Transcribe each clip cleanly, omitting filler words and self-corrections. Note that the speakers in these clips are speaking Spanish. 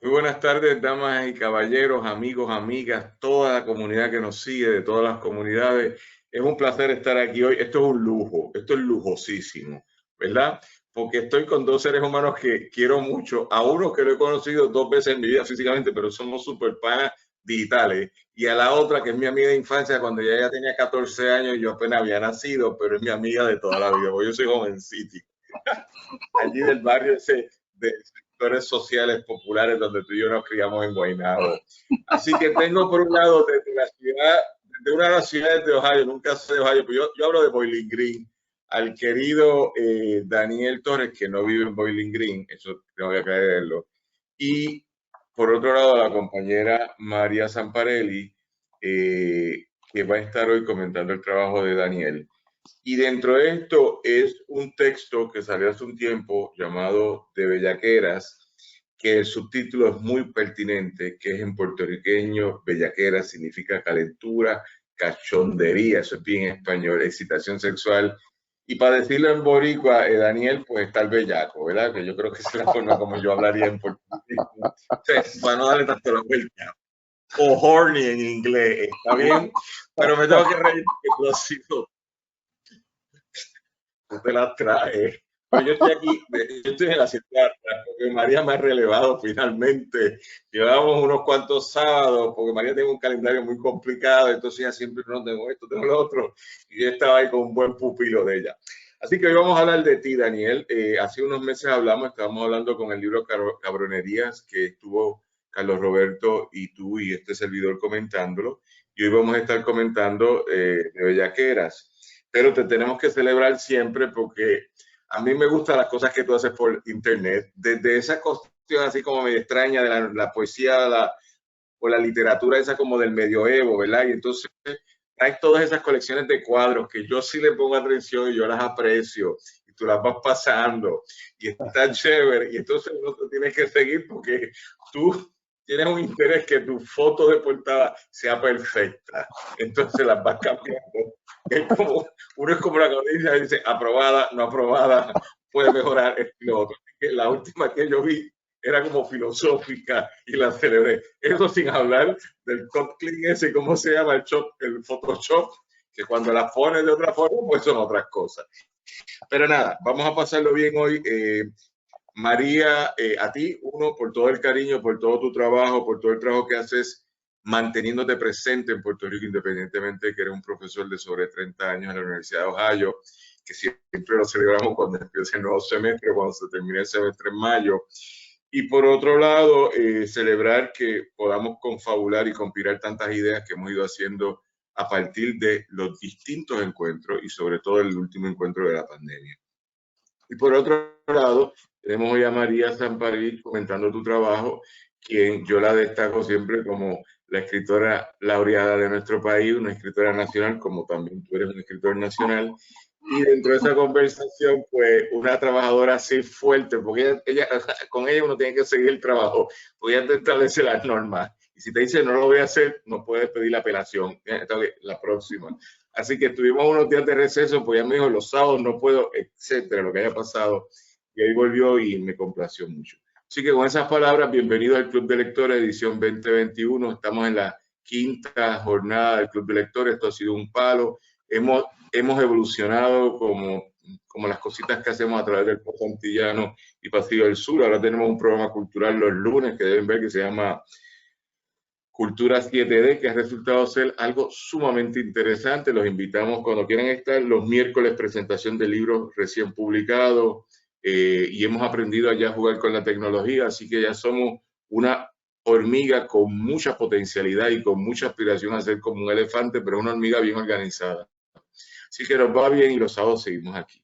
Muy buenas tardes, damas y caballeros, amigos, amigas, toda la comunidad que nos sigue, de todas las comunidades. Es un placer estar aquí hoy. Esto es un lujo, esto es lujosísimo, ¿verdad? Porque estoy con dos seres humanos que quiero mucho, a uno que lo he conocido dos veces en mi vida físicamente, pero somos super panas digitales, y a la otra que es mi amiga de infancia cuando ella ya tenía 14 años y yo apenas había nacido, pero es mi amiga de toda la vida, porque yo soy jovencito allí del barrio ese de sectores sociales populares donde tú y yo nos criamos en Guaynabo. Así que tengo por un lado desde la ciudad, de una de las ciudades de Ohio, nunca sé de Ohio, pero yo hablo de Bowling Green, al querido Daniel Torres, que no vive en Bowling Green, eso no voy a creerlo. Y por otro lado, la compañera María Zamparelli, que va a estar hoy comentando el trabajo de Daniel. Y dentro de esto es un texto que salió hace un tiempo llamado De Bellaqueras, que el subtítulo es muy pertinente, que es en puertorriqueño, bellaquera significa calentura, cachondería, eso es bien español, excitación sexual. Y para decirlo en boricua, Daniel, pues está el bellaco, ¿verdad? Que yo creo que es la forma como yo hablaría en portugués. Entonces, para no darle tanto la vuelta. O horny en inglés, ¿está bien? Pero me tengo que reír porque tú has sido tú te las traes. Pero yo estoy aquí, yo estoy en la ciudad, porque María me ha relevado finalmente. Llevamos unos cuantos sábados, porque María tiene un calendario muy complicado, entonces ya siempre no tengo esto, tengo lo otro, y yo estaba ahí con un buen pupilo de ella. Así que hoy vamos a hablar de ti, Daniel. Hace unos meses estábamos hablando con el libro Cabronerías, que estuvo Carlos Roberto y tú y este servidor comentándolo, y hoy vamos a estar comentando de Bellaqueras, pero te tenemos que celebrar siempre porque a mí me gustan las cosas que tú haces por internet, desde esa cuestión así como me extraña de la poesía o la literatura esa como del medioevo, ¿verdad? Y entonces hay todas esas colecciones de cuadros que yo sí le pongo atención y yo las aprecio y tú las vas pasando y está chévere y entonces uno te tienes que seguir porque tú tienes un interés que tu foto de portada sea perfecta, entonces las vas cambiando. Es como, uno es como la codicia, dice aprobada, no aprobada, puede mejorar esto y lo otro. La última que yo vi era como filosófica y la celebré. Eso sin hablar del top clean ese, ¿cómo se llama? El Photoshop, que cuando la pones de otra forma, pues son otras cosas. Pero nada, vamos a pasarlo bien hoy. María, a ti, uno, por todo el cariño, por todo tu trabajo, por todo el trabajo que haces manteniéndote presente en Puerto Rico, independientemente de que eres un profesor de sobre 30 años en la Universidad de Ohio, que siempre lo celebramos cuando empieza el nuevo semestre, cuando se termine el semestre en mayo. Y por otro lado, celebrar que podamos confabular y compilar tantas ideas que hemos ido haciendo a partir de los distintos encuentros y sobre todo el último encuentro de la pandemia. Y por otro lado, tenemos hoy a María Zamparelli comentando tu trabajo, quien yo la destaco siempre como la escritora laureada de nuestro país, una escritora nacional, como también tú eres un escritor nacional. Y dentro de esa conversación, pues una trabajadora así fuerte, porque con ella uno tiene que seguir el trabajo, porque ella te establece las normas. Y si te dice no lo voy a hacer, no puedes pedir la apelación. La próxima. Así que tuvimos unos días de receso, pues ya me dijo, los sábados no puedo, etcétera, lo que haya pasado. Y ahí volvió y me complació mucho. Así que con esas palabras, bienvenido al Club de Lectores, edición 2021. Estamos en la quinta jornada del Club de Lectores. Esto ha sido un palo. Hemos evolucionado como las cositas que hacemos a través del Pozo Antillano y Pasillo del Sur. Ahora tenemos un programa cultural los lunes que deben ver que se llama Cultura 7D, que ha resultado ser algo sumamente interesante. Los invitamos cuando quieran estar. Los miércoles, presentación de libros recién publicados, y hemos aprendido allá a jugar con la tecnología, así que ya somos una hormiga con mucha potencialidad y con mucha aspiración a ser como un elefante, pero una hormiga bien organizada. Así que nos va bien y los sábados seguimos aquí.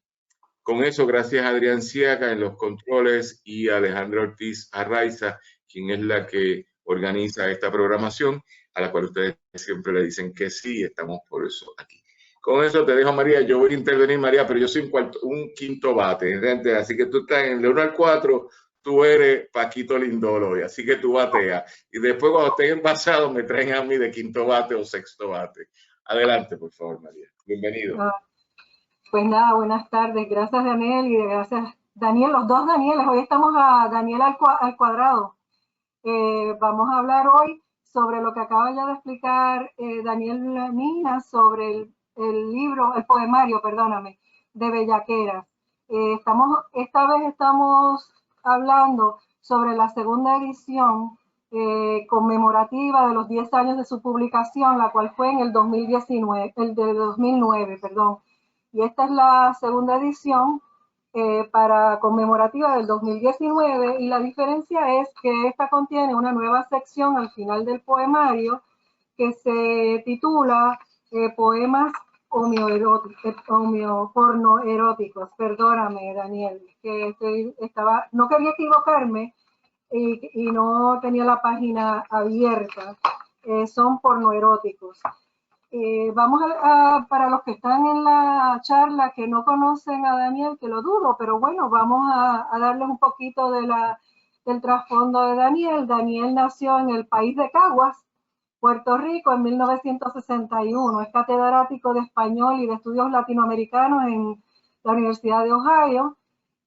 Con eso, gracias a Adrián Ciaca en los controles y a Alejandra Ortiz Arraiza, quien es la que organiza esta programación, a la cual ustedes siempre le dicen que sí, estamos por eso aquí. Con eso te dejo, María. Yo voy a intervenir, María, pero yo soy un quinto bate, ¿entiendes? Así que tú estás en el 1 al 4, tú eres Paquito Lindolo, así que tú bateas. Y después, cuando estés envasado, me traen a mí de quinto bate o sexto bate. Adelante, por favor, María. Bienvenido. Pues nada, buenas tardes. Gracias, Daniel, y gracias, Daniel, los dos Danieles. Hoy estamos a Daniel al cuadrado. Vamos a hablar hoy sobre lo que acaba ya de explicar Daniel Mina sobre el libro, el poemario, perdóname, de Bellaqueras. Esta vez estamos hablando sobre la segunda edición conmemorativa de los 10 años de su publicación, la cual fue en el 2009, perdón. Y esta es la segunda edición para conmemorativa del 2019, y la diferencia es que esta contiene una nueva sección al final del poemario que se titula Poemas pornoeróticos. Perdóname, Daniel, que no quería equivocarme y no tenía la página abierta. Son pornoeróticos. Vamos para los que están en la charla que no conocen a Daniel, que lo dudo, pero bueno, vamos a darles un poquito del trasfondo de Daniel. Daniel nació en el país de Caguas, Puerto Rico, en 1961. Es catedrático de español y de estudios latinoamericanos en la Universidad de Ohio.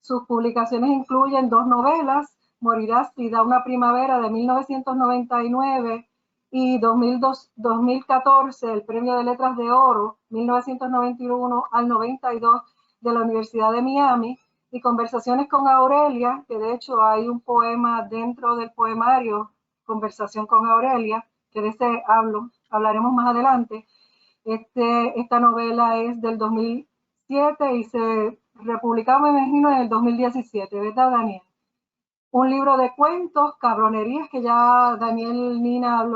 Sus publicaciones incluyen 2 novelas, Morirás si da una primavera, de 1999, y 2014 el Premio de Letras de Oro 1991 al 92 de la Universidad de Miami, y Conversaciones con Aurelia, que de hecho hay un poema dentro del poemario, Conversación con Aurelia, que de ese hablaremos más adelante. Esta novela es del 2007 y se republicó, me imagino, en el 2017, ¿verdad, Daniel? Un libro de cuentos, Cabronerías, que ya Daniel Nina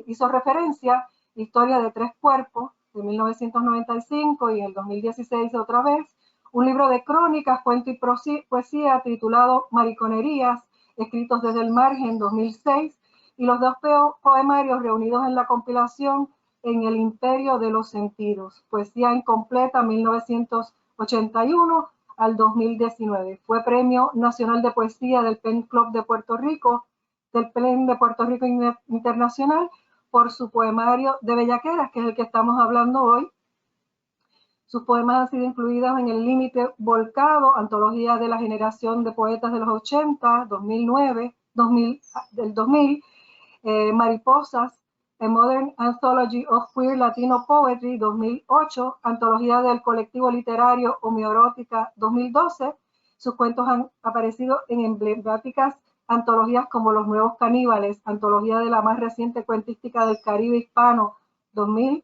hizo referencia, Historia de 3 cuerpos, de 1995, y en el 2016 otra vez. Un libro de crónicas, cuento y poesía, titulado Mariconerías, escritos desde el margen, 2006, y los 2 poemarios reunidos en la compilación En el imperio de los sentidos, poesía incompleta, 1981 al 2019. Fue Premio Nacional de Poesía del Pen Club de Puerto Rico, del Pen de Puerto Rico Internacional, por su poemario de Bellaqueras, que es el que estamos hablando hoy. Sus poemas han sido incluidos en El Límite Volcado, antología de la generación de poetas de los 80, 2009, del 2000, Mariposas, A Modern Anthology of Queer Latino Poetry, 2008, antología del colectivo literario Homoerótica, 2012. Sus cuentos han aparecido en emblemáticas antologías como Los Nuevos Caníbales, antología de la más reciente cuentística del Caribe hispano, 2000.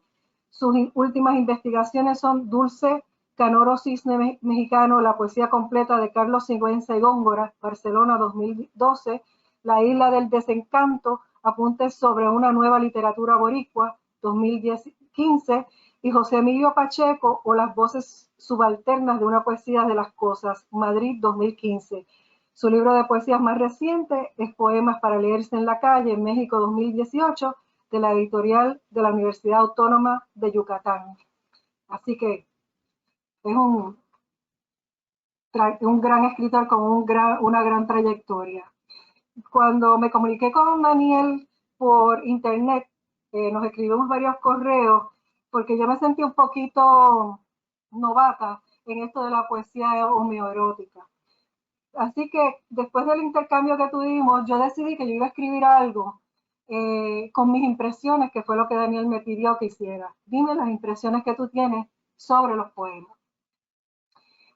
Sus últimas investigaciones son Dulce Canoro Cisne Mexicano, la poesía completa de Carlos Sigüenza y Góngora, Barcelona, 2012. La Isla del Desencanto, apuntes sobre una nueva literatura boricua, 2015, y José Emilio Pacheco, o las voces subalternas de una poesía de las cosas, Madrid, 2015. Su libro de poesías más reciente es Poemas para leerse en la calle, en México, 2018, de la editorial de la Universidad Autónoma de Yucatán. Así que es un gran escritor con una gran trayectoria. Cuando me comuniqué con Daniel por internet, nos escribimos varios correos, porque yo me sentí un poquito novata en esto de la poesía homoerótica. Así que después del intercambio que tuvimos, yo decidí que yo iba a escribir algo con mis impresiones, que fue lo que Daniel me pidió que hiciera. Dime las impresiones que tú tienes sobre los poemas.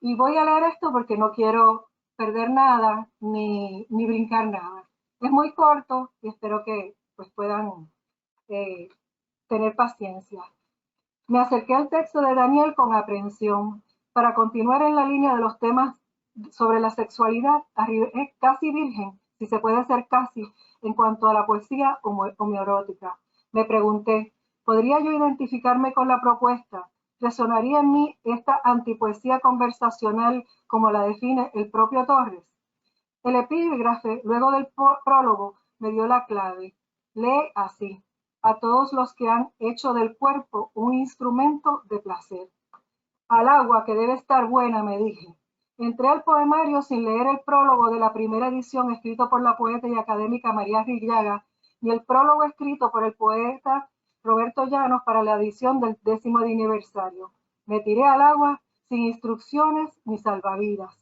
Y voy a leer esto porque no quiero perder nada ni brincar nada. Es muy corto y espero que pues, puedan tener paciencia. Me acerqué al texto de Daniel con aprehensión. Para continuar en la línea de los temas sobre la sexualidad, es casi virgen, si se puede ser casi, en cuanto a la poesía homoerótica. Me pregunté, ¿podría yo identificarme con la propuesta? ¿Resonaría en mí esta antipoesía conversacional como la define el propio Torres? El epígrafe, luego del prólogo, me dio la clave. Lee así: a todos los que han hecho del cuerpo un instrumento de placer. Al agua, que debe estar buena, me dije. Entré al poemario sin leer el prólogo de la primera edición escrito por la poeta y académica María Arrillaga, y el prólogo escrito por el poeta Roberto Llanos para la edición del 10º aniversario. Me tiré al agua sin instrucciones ni salvavidas.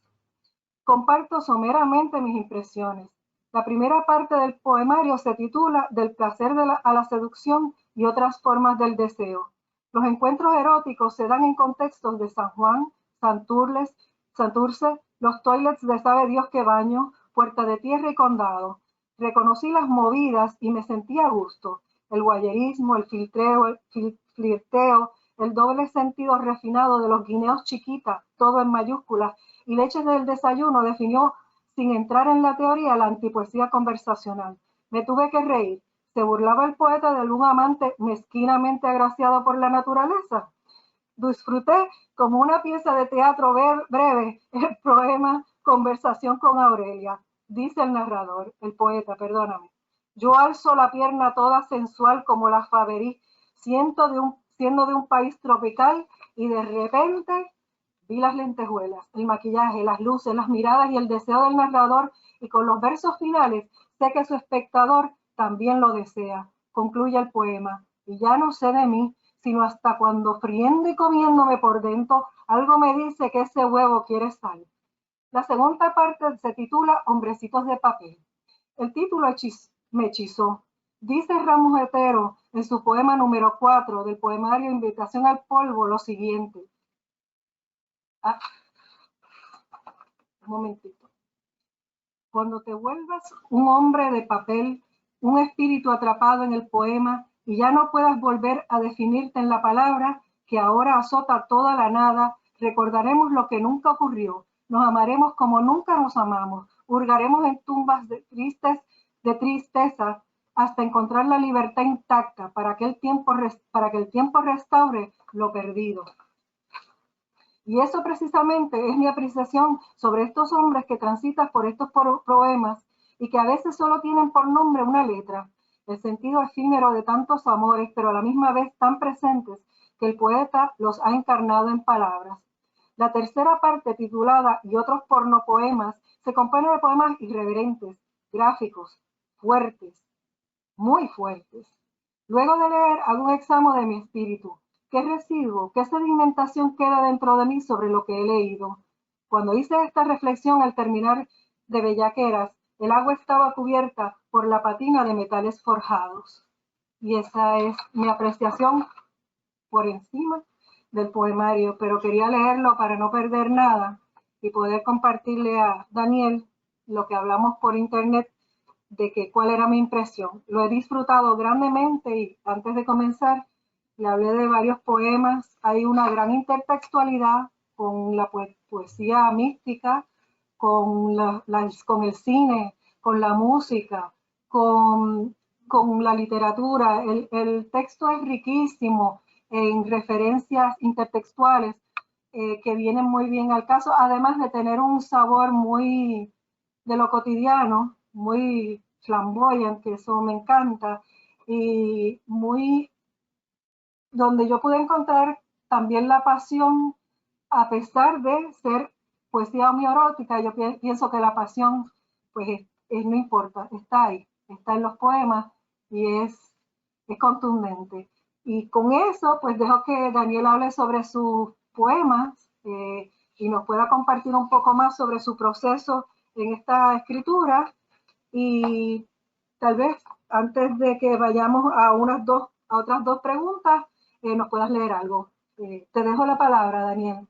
Comparto someramente mis impresiones. La primera parte del poemario se titula Del placer a la seducción y otras formas del deseo. Los encuentros eróticos se dan en contextos de San Juan, Santurce, los toilets de sabe Dios que baño, Puerta de Tierra y Condado. Reconocí las movidas y me sentí a gusto. El guayerismo, el flirteo, el doble sentido refinado de los guineos chiquita, todo en mayúsculas, y Leches del Desayuno definió, sin entrar en la teoría, la antipoesía conversacional. Me tuve que reír. ¿Se burlaba el poeta de un amante mezquinamente agraciado por la naturaleza? Disfruté como una pieza de teatro breve el poema Conversación con Aurelia. Dice el narrador, el poeta, perdóname. Yo alzo la pierna toda sensual como la Faberí, siendo de un país tropical, y de repente vi las lentejuelas, el maquillaje, las luces, las miradas y el deseo del narrador, y con los versos finales sé que su espectador también lo desea. Concluye el poema. Y ya no sé de mí, sino hasta cuando friendo y comiéndome por dentro, algo me dice que ese huevo quiere sal. La segunda parte se titula Hombrecitos de papel. El título me hechizó. Dice Ramos Otero en su poema número 4 del poemario Invitación al Polvo lo siguiente. Un momentito. Cuando te vuelvas un hombre de papel, un espíritu atrapado en el poema, y ya no puedas volver a definirte en la palabra que ahora azota toda la nada, recordaremos lo que nunca ocurrió, nos amaremos como nunca nos amamos, hurgaremos en tumbas de tristeza hasta encontrar la libertad intacta para que el tiempo restaure lo perdido. Y eso precisamente es mi apreciación sobre estos hombres que transitan por estos poemas y que a veces solo tienen por nombre una letra, el sentido efímero de tantos amores, pero a la misma vez tan presentes que el poeta los ha encarnado en palabras. La tercera parte, titulada Y otros pornopoemas, se compone de poemas irreverentes, gráficos, fuertes, muy fuertes. Luego de leer, hago un examen de mi espíritu. ¿Qué recibo? ¿Qué sedimentación queda dentro de mí sobre lo que he leído? Cuando hice esta reflexión al terminar de Bellaqueras, el agua estaba cubierta por la patina de metales forjados. Y esa es mi apreciación por encima del poemario, pero quería leerlo para no perder nada y poder compartirle a Daniel lo que hablamos por internet de que cuál era mi impresión. Lo he disfrutado grandemente y antes de comenzar le hablé de varios poemas. Hay una gran intertextualidad con la poesía mística, con el cine, con la música, con la literatura. El texto es riquísimo en referencias intertextuales que vienen muy bien al caso, además de tener un sabor muy de lo cotidiano, muy flamboyante, que eso me encanta, y muy donde yo pude encontrar también la pasión, a pesar de ser poesía homoerótica. Yo pienso que la pasión, pues no importa, está ahí, está en los poemas y es contundente. Y con eso, pues dejo que Daniel hable sobre sus poemas y nos pueda compartir un poco más sobre su proceso en esta escritura. Y tal vez antes de que vayamos a otras dos preguntas, nos puedas leer algo. Te dejo la palabra, Daniel.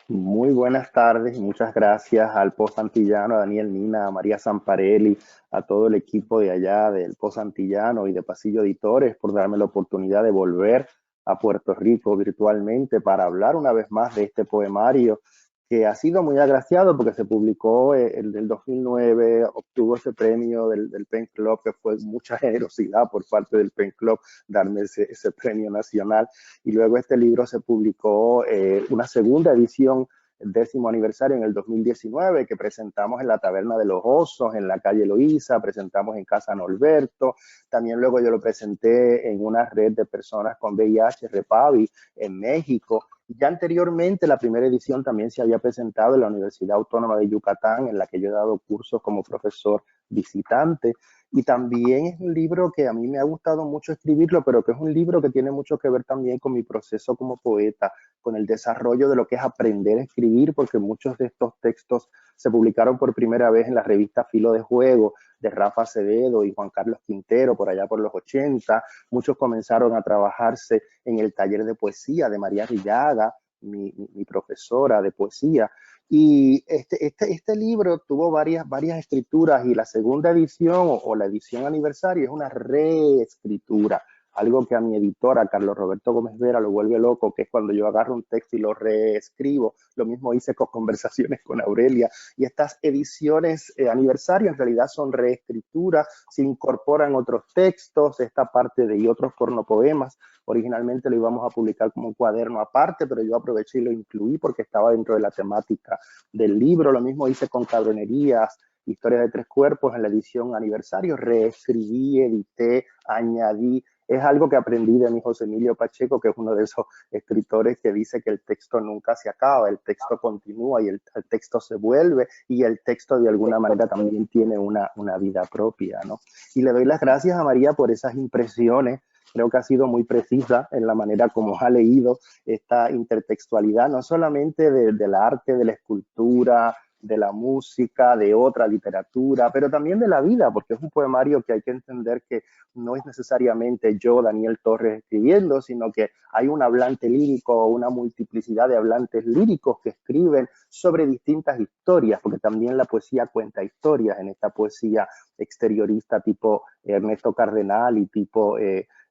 Muy buenas tardes y muchas gracias al Post Antillano, a Daniel Nina, a María Zamparelli, a todo el equipo de allá del Post Antillano y de Pasillo Editores por darme la oportunidad de volver a Puerto Rico virtualmente para hablar una vez más de este poemario que ha sido muy agraciado porque se publicó en el 2009, obtuvo ese premio del Pen Club, que fue mucha generosidad por parte del Pen Club darme ese premio nacional. Y luego este libro se publicó una segunda edición, el 10º aniversario en el 2019, que presentamos en la Taberna de los Osos, en la calle Loíza, presentamos en Casa Norberto. También luego yo lo presenté en una red de personas con VIH, Repavi, en México. Ya anteriormente, la primera edición también se había presentado en la Universidad Autónoma de Yucatán, en la que yo he dado cursos como profesor visitante. Y también es un libro que a mí me ha gustado mucho escribirlo, pero que es un libro que tiene mucho que ver también con mi proceso como poeta, con el desarrollo de lo que es aprender a escribir, porque muchos de estos textos se publicaron por primera vez en la revista Filo de Juego de Rafa Acevedo y Juan Carlos Quintero, por allá por los 80. Muchos comenzaron a trabajarse en el taller de poesía de María Villaga, mi profesora de poesía. Y este libro tuvo varias escrituras, y la segunda edición o la edición aniversario es una reescritura, algo que a mi editora, Carlos Roberto Gómez Vera, lo vuelve loco, que es cuando yo agarro un texto y lo reescribo. Lo mismo hice con Conversaciones con Aurelia. Y estas ediciones aniversario en realidad son reescrituras, se incorporan otros textos, esta parte de y otros cornopoemas. Originalmente lo íbamos a publicar como un cuaderno aparte, pero yo aproveché y lo incluí porque estaba dentro de la temática del libro. Lo mismo hice con Cabronerías, Historia de Tres Cuerpos, en la edición aniversario. Reescribí, edité, añadí. Es algo que aprendí de mi José Emilio Pacheco, que es uno de esos escritores que dice que el texto nunca se acaba, el texto continúa y el texto se vuelve, y el texto de alguna manera también tiene una vida propia, ¿no? Y le doy las gracias a María por esas impresiones. Creo que ha sido muy precisa en la manera como ha leído esta intertextualidad, no solamente del arte, de la escultura, de la música, de otra literatura, pero también de la vida, porque es un poemario que hay que entender que no es necesariamente yo, Daniel Torres, escribiendo, sino que hay un hablante lírico o una multiplicidad de hablantes líricos que escriben sobre distintas historias, porque también la poesía cuenta historias, en esta poesía exteriorista tipo Ernesto Cardenal y tipo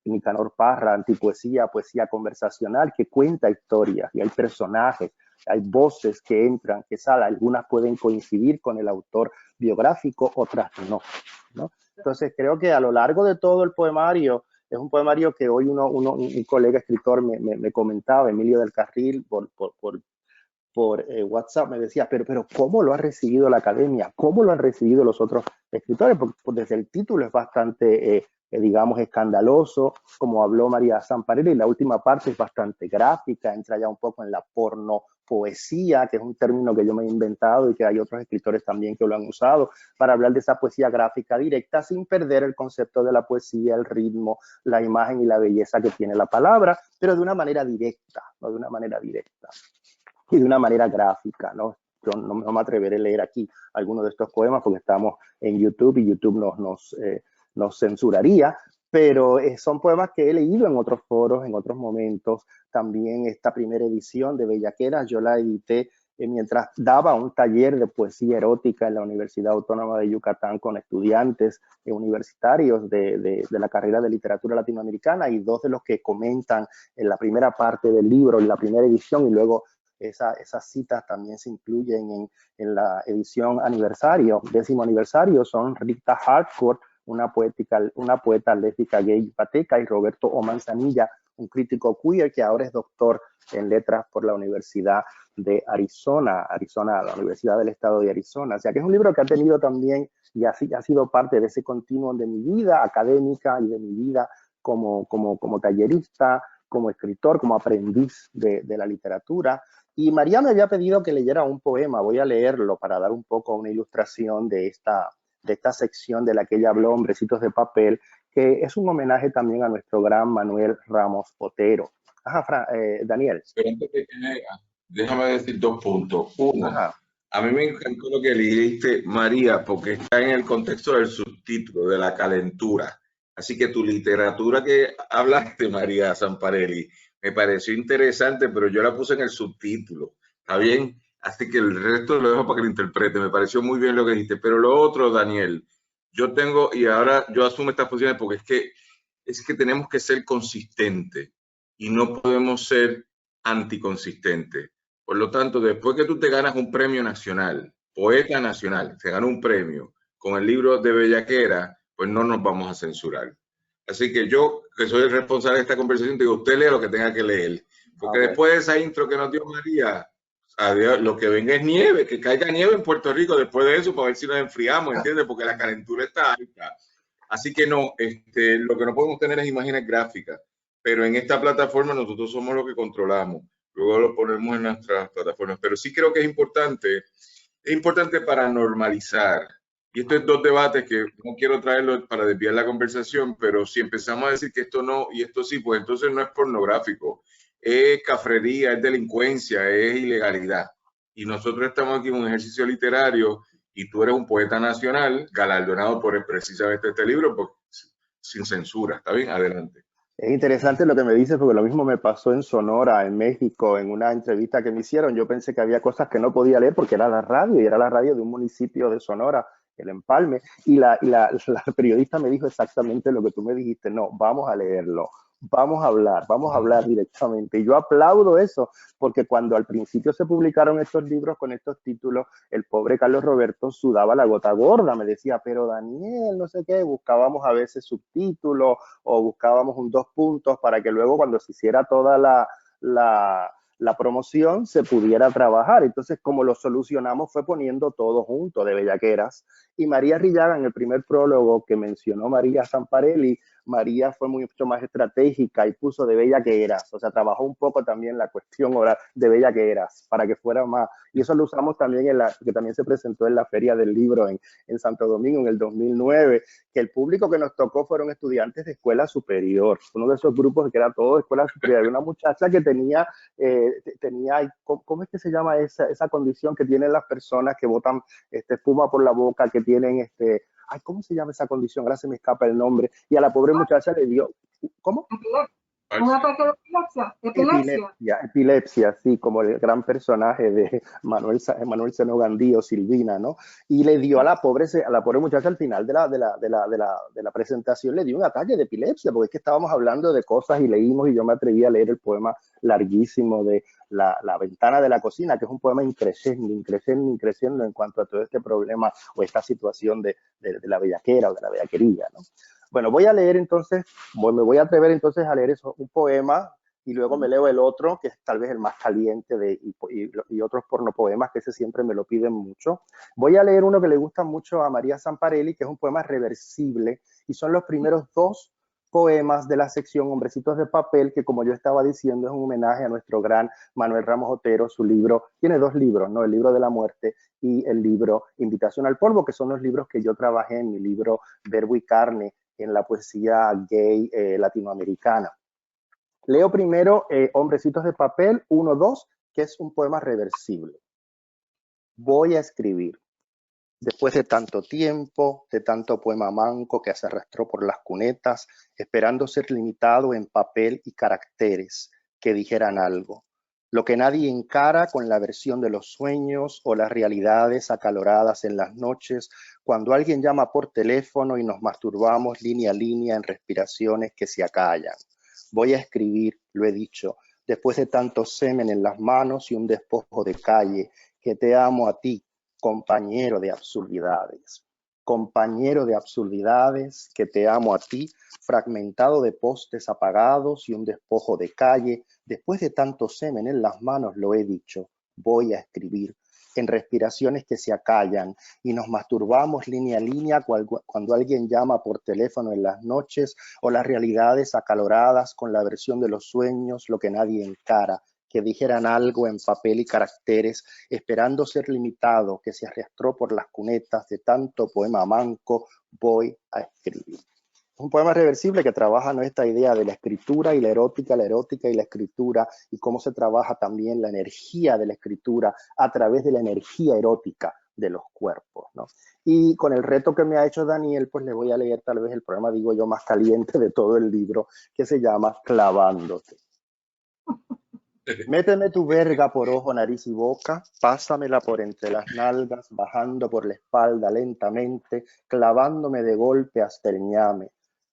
Nicanor Parra, antipoesía, poesía conversacional, que cuenta historias, y hay personajes, hay voces que entran, que salen, algunas pueden coincidir con el autor biográfico, otras no, ¿no? Entonces creo que a lo largo de todo el poemario, es un poemario que hoy un colega escritor me comentaba, Emilio del Carril, por WhatsApp, me decía, pero ¿cómo lo ha recibido la academia? ¿Cómo lo han recibido los otros escritores? Porque desde el título es bastante, digamos, escandaloso, como habló María Zamparelli, y la última parte es bastante gráfica, entra ya un poco en la pornopoesía, que es un término que yo me he inventado y que hay otros escritores también que lo han usado, para hablar de esa poesía gráfica directa, sin perder el concepto de la poesía, el ritmo, la imagen y la belleza que tiene la palabra, pero de una manera directa, no de una manera directa. Y de una manera gráfica, ¿no? Yo no me atreveré a leer aquí algunos de estos poemas porque estamos en YouTube y YouTube nos censuraría, pero son poemas que he leído en otros foros, en otros momentos. También esta primera edición de Bellaqueras yo la edité mientras daba un taller de poesía erótica en la Universidad Autónoma de Yucatán con estudiantes universitarios de la carrera de literatura latinoamericana, y dos de los que comentan en la primera parte del libro, en la primera edición, y luego esas citas también se incluyen en la edición aniversario, 10º aniversario, son Rita Harcourt, una poeta lésbica gay yucateca, y Roberto O. Manzanilla, un crítico queer que ahora es doctor en letras por la Universidad de Arizona, la Universidad del Estado de Arizona. O sea que es un libro que ha tenido también y ha sido parte de ese continuum de mi vida académica y de mi vida como tallerista, como escritor, como aprendiz de la literatura. Y María me había pedido que leyera un poema. Voy a leerlo para dar un poco una ilustración de esta sección de la que ella habló, Hombrecitos de Papel, que es un homenaje también a nuestro gran Manuel Ramos Otero. Ajá, Daniel. Pero antes de que llega, déjame decir 2 puntos. Uno, ajá, a mí me encantó lo que leíste, María, porque está en el contexto del subtítulo, de la calentura. Así que tu literatura que hablaste, María Zamparelli, me pareció interesante, pero yo la puse en el subtítulo. ¿Está bien? Así que el resto lo dejo para que lo interprete. Me pareció muy bien lo que dijiste. Pero lo otro, Daniel, yo tengo, y ahora yo asumo estas posiciones porque es que tenemos que ser consistentes y no podemos ser anticonsistentes. Por lo tanto, después que tú te ganas un premio nacional, poeta nacional, se gana un premio con el libro de Bellaquera, pues no nos vamos a censurar. Así que yo, que soy el responsable de esta conversación, digo, usted lea lo que tenga que leer. Porque después de esa intro que nos dio María, adiós, lo que venga es nieve, que caiga nieve en Puerto Rico después de eso para ver si nos enfriamos, ¿entiendes? Porque la calentura está alta. Así que no, lo que no podemos tener es imágenes gráficas, pero en esta plataforma nosotros somos los que controlamos. Luego lo ponemos en nuestras plataformas. Pero sí creo que es importante para normalizar y esto es dos debates que no quiero traerlo para desviar la conversación, pero si empezamos a decir que esto no y esto sí, pues entonces no es pornográfico, es cafrería, es delincuencia, es ilegalidad. Y nosotros estamos aquí en un ejercicio literario y tú eres un poeta nacional galardonado por precisamente este libro, pues, sin censura. ¿Está bien? Adelante. Es interesante lo que me dices porque lo mismo me pasó en Sonora, en México, en una entrevista que me hicieron. Yo pensé que había cosas que no podía leer porque era la radio y era la radio de un municipio de Sonora, el Empalme. Y la periodista me dijo exactamente lo que tú me dijiste. No, vamos a leerlo, vamos a hablar directamente. Y yo aplaudo eso porque cuando al principio se publicaron estos libros con estos títulos, el pobre Carlos Roberto sudaba la gota gorda. Me decía, pero Daniel, no sé qué, buscábamos a veces subtítulos o buscábamos un 2 puntos para que luego cuando se hiciera toda la promoción se pudiera trabajar. Entonces, como lo solucionamos fue poniendo todo junto de bellaqueras. Y María Rillaga, en el primer prólogo que mencionó María Zamparelli, María fue mucho más estratégica y puso de bellaqueras, o sea, trabajó un poco también la cuestión oral de bellaqueras para que fuera más, y eso lo usamos también que también se presentó en la Feria del Libro en Santo Domingo en el 2009, que el público que nos tocó fueron estudiantes de escuela superior, uno de esos grupos que era todo de escuela superior. Había una muchacha que tenía, ¿cómo es que se llama esa condición que tienen las personas que botan espuma por la boca, que tienen ay, ¿cómo se llama esa condición? Ahora se me escapa el nombre. Y a la pobre muchacha le dio, ¿cómo? Un ataque de epilepsia. Epilepsia, sí, como el gran personaje de Manuel Seno Gandhi, Silvina, ¿no? Y le dio a la pobre muchacha al final de la presentación, le dio un ataque de epilepsia, porque es que estábamos hablando de cosas y leímos, y yo me atreví a leer el poema larguísimo de la ventana de la cocina, que es un poema increciendo en cuanto a todo este problema o esta situación de la bellaquera o de la bellaquería, ¿no? Bueno, voy a leer entonces, me voy a atrever entonces a leer un poema y luego me leo el otro, que es tal vez el más caliente y otros pornopoemas, que ese siempre me lo piden mucho. Voy a leer uno que le gusta mucho a María Zamparelli, que es un poema reversible, y son los primeros 2 poemas de la sección Hombrecitos de Papel, que como yo estaba diciendo es un homenaje a nuestro gran Manuel Ramos Otero. Su libro, tiene 2 libros, ¿no? El libro de la muerte y el libro Invitación al polvo, que son los libros que yo trabajé en mi libro Verbo y Carne, en la poesía gay latinoamericana. Leo primero Hombrecitos de Papel 1-2, que es un poema reversible. Voy a escribir. Después de tanto tiempo, de tanto poema manco que se arrastró por las cunetas, esperando ser limitado en papel y caracteres que dijeran algo. Lo que nadie encara con la versión de los sueños o las realidades acaloradas en las noches, cuando alguien llama por teléfono y nos masturbamos línea a línea en respiraciones que se acallan. Voy a escribir, lo he dicho, después de tanto semen en las manos y un despojo de calle, que te amo a ti, compañero de absurdidades. Compañero de absurdidades, que te amo a ti, fragmentado de postes apagados y un despojo de calle. Después de tanto semen en las manos, lo he dicho, voy a escribir en respiraciones que se acallan y nos masturbamos línea a línea cuando alguien llama por teléfono en las noches, o las realidades acaloradas con la versión de los sueños, lo que nadie encara, que dijeran algo en papel y caracteres, esperando ser limitado, que se arrastró por las cunetas de tanto poema manco, voy a escribir. Es un poema reversible que trabaja nuestra idea de la escritura y la erótica y la escritura, y cómo se trabaja también la energía de la escritura a través de la energía erótica de los cuerpos, ¿no? Y con el reto que me ha hecho Daniel, pues le voy a leer tal vez el poema, digo yo, más caliente de todo el libro, que se llama Clavándote. Méteme tu verga por ojo, nariz y boca, pásamela por entre las nalgas, bajando por la espalda lentamente, clavándome de golpe hasta el ñame.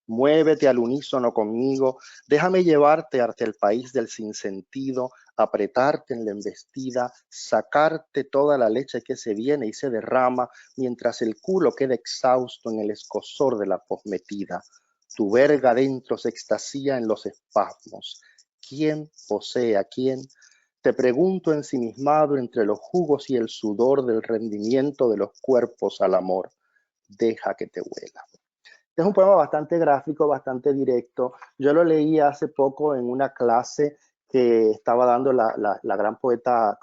Muévete al unísono conmigo, déjame llevarte hasta el país del sinsentido, apretarte en la embestida, sacarte toda la leche que se viene y se derrama, mientras el culo queda exhausto en el escozor de la posmetida. Tu verga dentro se extasía en los espasmos. ¿Quién posee a quién? Te pregunto ensimismado entre los jugos y el sudor del rendimiento de los cuerpos al amor. Deja que te huela. Este es un poema bastante gráfico, bastante directo. Yo lo leí hace poco en una clase que estaba dando la gran poeta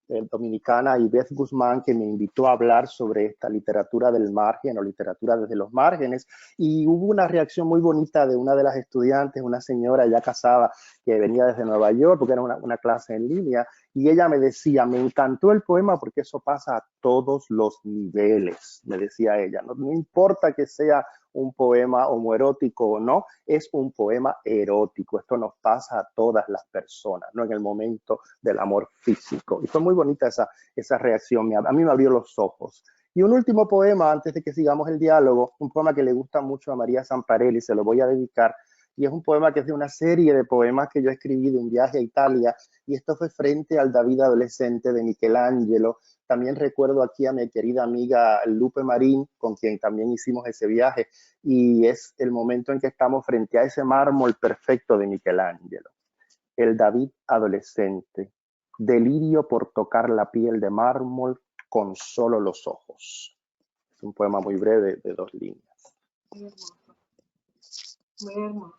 dominicana Ivette Guzmán, que me invitó a hablar sobre esta literatura del margen o literatura desde los márgenes, y hubo una reacción muy bonita de una de las estudiantes, una señora ya casada que venía desde Nueva York porque era una clase en línea, y ella me decía, me encantó el poema porque eso pasa a todos los niveles, me decía ella, no importa que sea un poema homoerótico o no, es un poema erótico. Esto nos pasa a todas las personas, no en el momento del amor físico. Y fue muy bonita esa reacción. A mí me abrió los ojos. Y un último poema, antes de que sigamos el diálogo, un poema que le gusta mucho a María Zamparelli, se lo voy a dedicar. Y es un poema que es de una serie de poemas que yo escribí de un viaje a Italia. Y esto fue frente al David adolescente de Michelangelo. También recuerdo aquí a mi querida amiga Lupe Marín, con quien también hicimos ese viaje, y es el momento en que estamos frente a ese mármol perfecto de Michelangelo. El David adolescente, delirio por tocar la piel de mármol con solo los ojos. Es un poema muy breve de 2 líneas. Muy hermoso.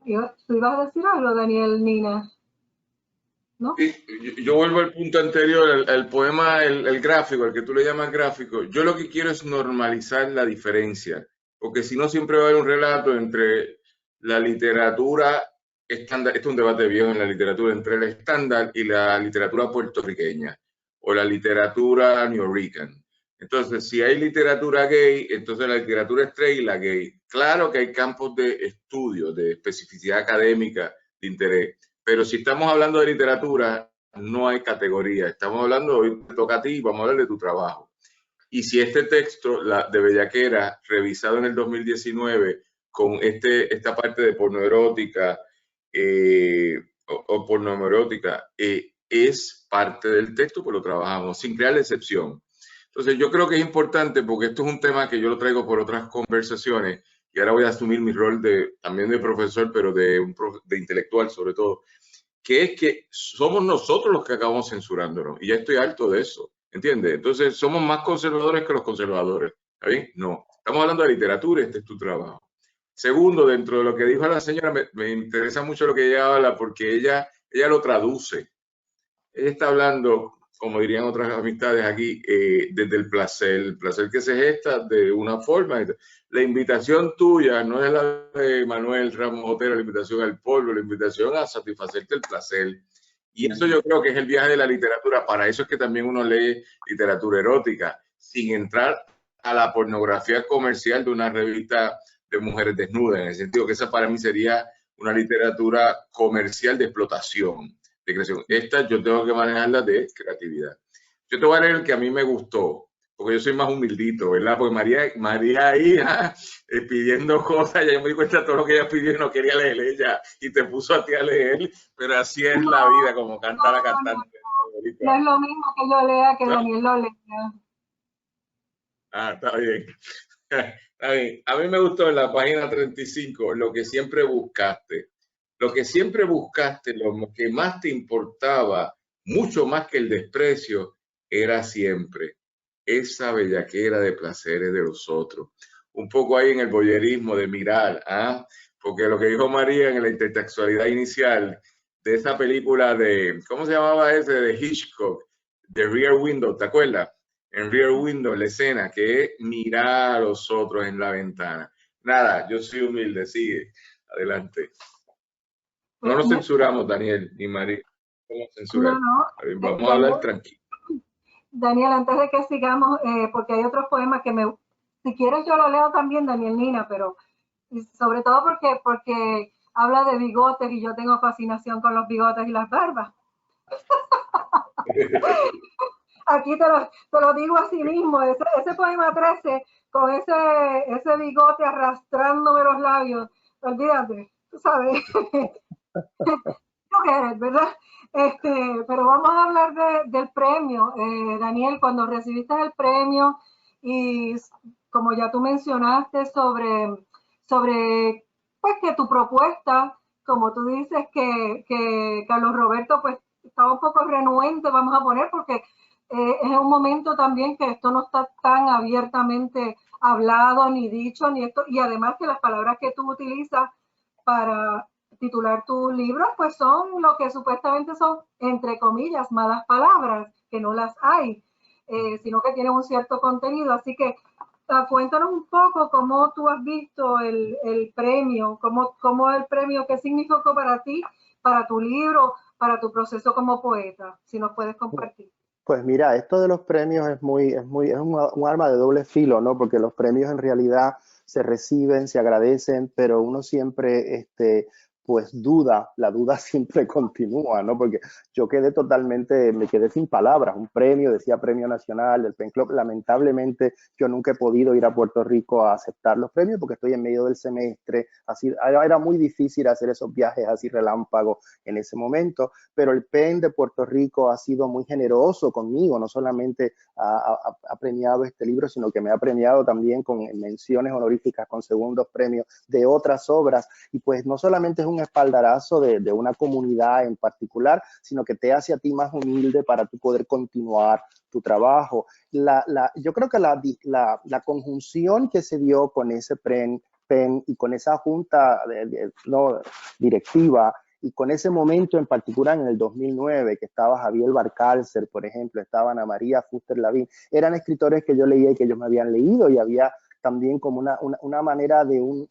Muy hermoso. ¿Tú ibas a decir algo, Daniel, Nina? ¿No? Yo vuelvo al punto anterior, el poema, el gráfico, el que tú le llamas gráfico. Yo lo que quiero es normalizar la diferencia, porque si no siempre va a haber un relato entre la literatura estándar, esto es un debate viejo en la literatura, entre el estándar y la literatura puertorriqueña o la literatura nuyorican. Entonces, si hay literatura gay, entonces la literatura straight y la gay. Claro que hay campos de estudio, de especificidad académica, de interés. Pero si estamos hablando de literatura, no hay categoría. Estamos hablando, hoy te toca a ti, vamos a hablar de tu trabajo. Y si este texto de Bellaquera, revisado en el 2019, con esta parte de pornoerótica o pornoerótica, es parte del texto, pues lo trabajamos, sin crear la excepción. Entonces yo creo que es importante, porque esto es un tema que yo lo traigo por otras conversaciones, y ahora voy a asumir mi rol también de profesor, pero de intelectual sobre todo, que es que somos nosotros los que acabamos censurándonos, y ya estoy harto de eso, ¿entiendes? Entonces somos más conservadores que los conservadores, ¿está bien? No, estamos hablando de literatura, este es tu trabajo. Segundo, dentro de lo que dijo la señora, me interesa mucho lo que ella habla, porque ella lo traduce. Ella está hablando, como dirían otras amistades aquí, desde el placer que se gesta de una forma. La invitación tuya no es la de Manuel Ramos Otero, la invitación al polvo, la invitación a satisfacerte el placer. Y eso yo creo que es el viaje de la literatura. Para eso es que también uno lee literatura erótica, sin entrar a la pornografía comercial de una revista de mujeres desnudas, en el sentido que esa para mí sería una literatura comercial de explotación, de creación. Esta yo tengo que manejarla de creatividad. Yo te voy a leer el que a mí me gustó, porque yo soy más humildito, ¿verdad? Porque María ahí pidiendo cosas, ya yo me di cuenta de todo lo que ella pidió y no quería leer ella, y te puso a ti a leer, pero así es la vida, como canta la cantante. No es lo mismo que yo lea que Daniel lo lea. Ah, está bien. Está bien. A mí me gustó en la página 35 lo que siempre buscaste. Lo que siempre buscaste, lo que más te importaba, mucho más que el desprecio, era siempre esa bellaquera de placeres de los otros. Un poco ahí en el voyerismo de mirar, ¿ah? Porque lo que dijo María en la intertextualidad inicial de esa película de, ¿cómo se llamaba ese? De Hitchcock, The Rear Window, ¿te acuerdas? En Rear Window, la escena, que es mirar a los otros en la ventana. Nada, yo soy humilde, sigue, adelante. No nos censuramos, Daniel ni María. ¿Cómo censurar? No. Vamos a hablar tranquilo. Daniel, antes de que sigamos, porque hay otros poemas que si quieres yo lo leo también, Daniel, Nina, pero sobre todo porque habla de bigotes y yo tengo fascinación con los bigotes y las barbas. Aquí te lo digo así mismo, ese poema 13, con ese bigote arrastrándome los labios, olvídate, tú sabes, ¿verdad? Pero vamos a hablar del premio, Daniel, cuando recibiste el premio y como ya tú mencionaste sobre pues que tu propuesta, como tú dices que Carlos Roberto pues estaba un poco renuente, vamos a poner, porque es un momento también que esto no está tan abiertamente hablado ni dicho, ni esto, y además que las palabras que tú utilizas para titular tu libro, pues son lo que supuestamente son, entre comillas, malas palabras, que no las hay, sino que tienen un cierto contenido. Así que cuéntanos un poco cómo tú has visto el premio, cómo el premio, qué significó para ti, para tu libro, para tu proceso como poeta, si nos puedes compartir. Pues mira, esto de los premios es un arma de doble filo, ¿no? Porque los premios en realidad se reciben, se agradecen, pero uno siempre, pues duda, la duda siempre continúa, ¿no? Porque yo me quedé sin palabras. Un premio, decía Premio Nacional del Pen Club. Lamentablemente yo nunca he podido ir a Puerto Rico a aceptar los premios porque estoy en medio del semestre. Así, era muy difícil hacer esos viajes así relámpagos en ese momento, pero el PEN de Puerto Rico ha sido muy generoso conmigo, no solamente ha premiado este libro, sino que me ha premiado también con menciones honoríficas, con segundos premios de otras obras, y pues no solamente es un espaldarazo de una comunidad en particular, sino que te hace a ti más humilde para tú poder continuar tu trabajo. Yo creo que la conjunción que se dio con ese PEN y con esa junta directiva, y con ese momento en particular en el 2009, que estaba Javier Barcárcer, por ejemplo, estaba Ana María Fuster-Lavín, eran escritores que yo leía y que ellos me habían leído, y había también como una manera de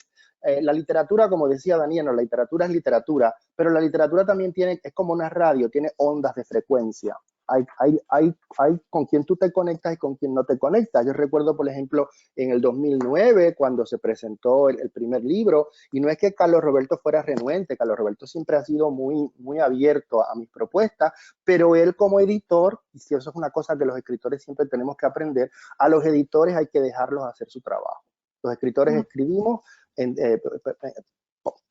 la literatura, como decía Daniel, no, la literatura es literatura, pero la literatura también es como una radio, tiene ondas de frecuencia. Hay con quien tú te conectas y con quien no te conectas. Yo recuerdo, por ejemplo, en el 2009, cuando se presentó el primer libro, y no es que Carlos Roberto fuera renuente, Carlos Roberto siempre ha sido muy abierto a mis propuestas, pero él como editor, y si eso es una cosa que los escritores siempre tenemos que aprender, a los editores hay que dejarlos hacer su trabajo. Los escritores escribimos,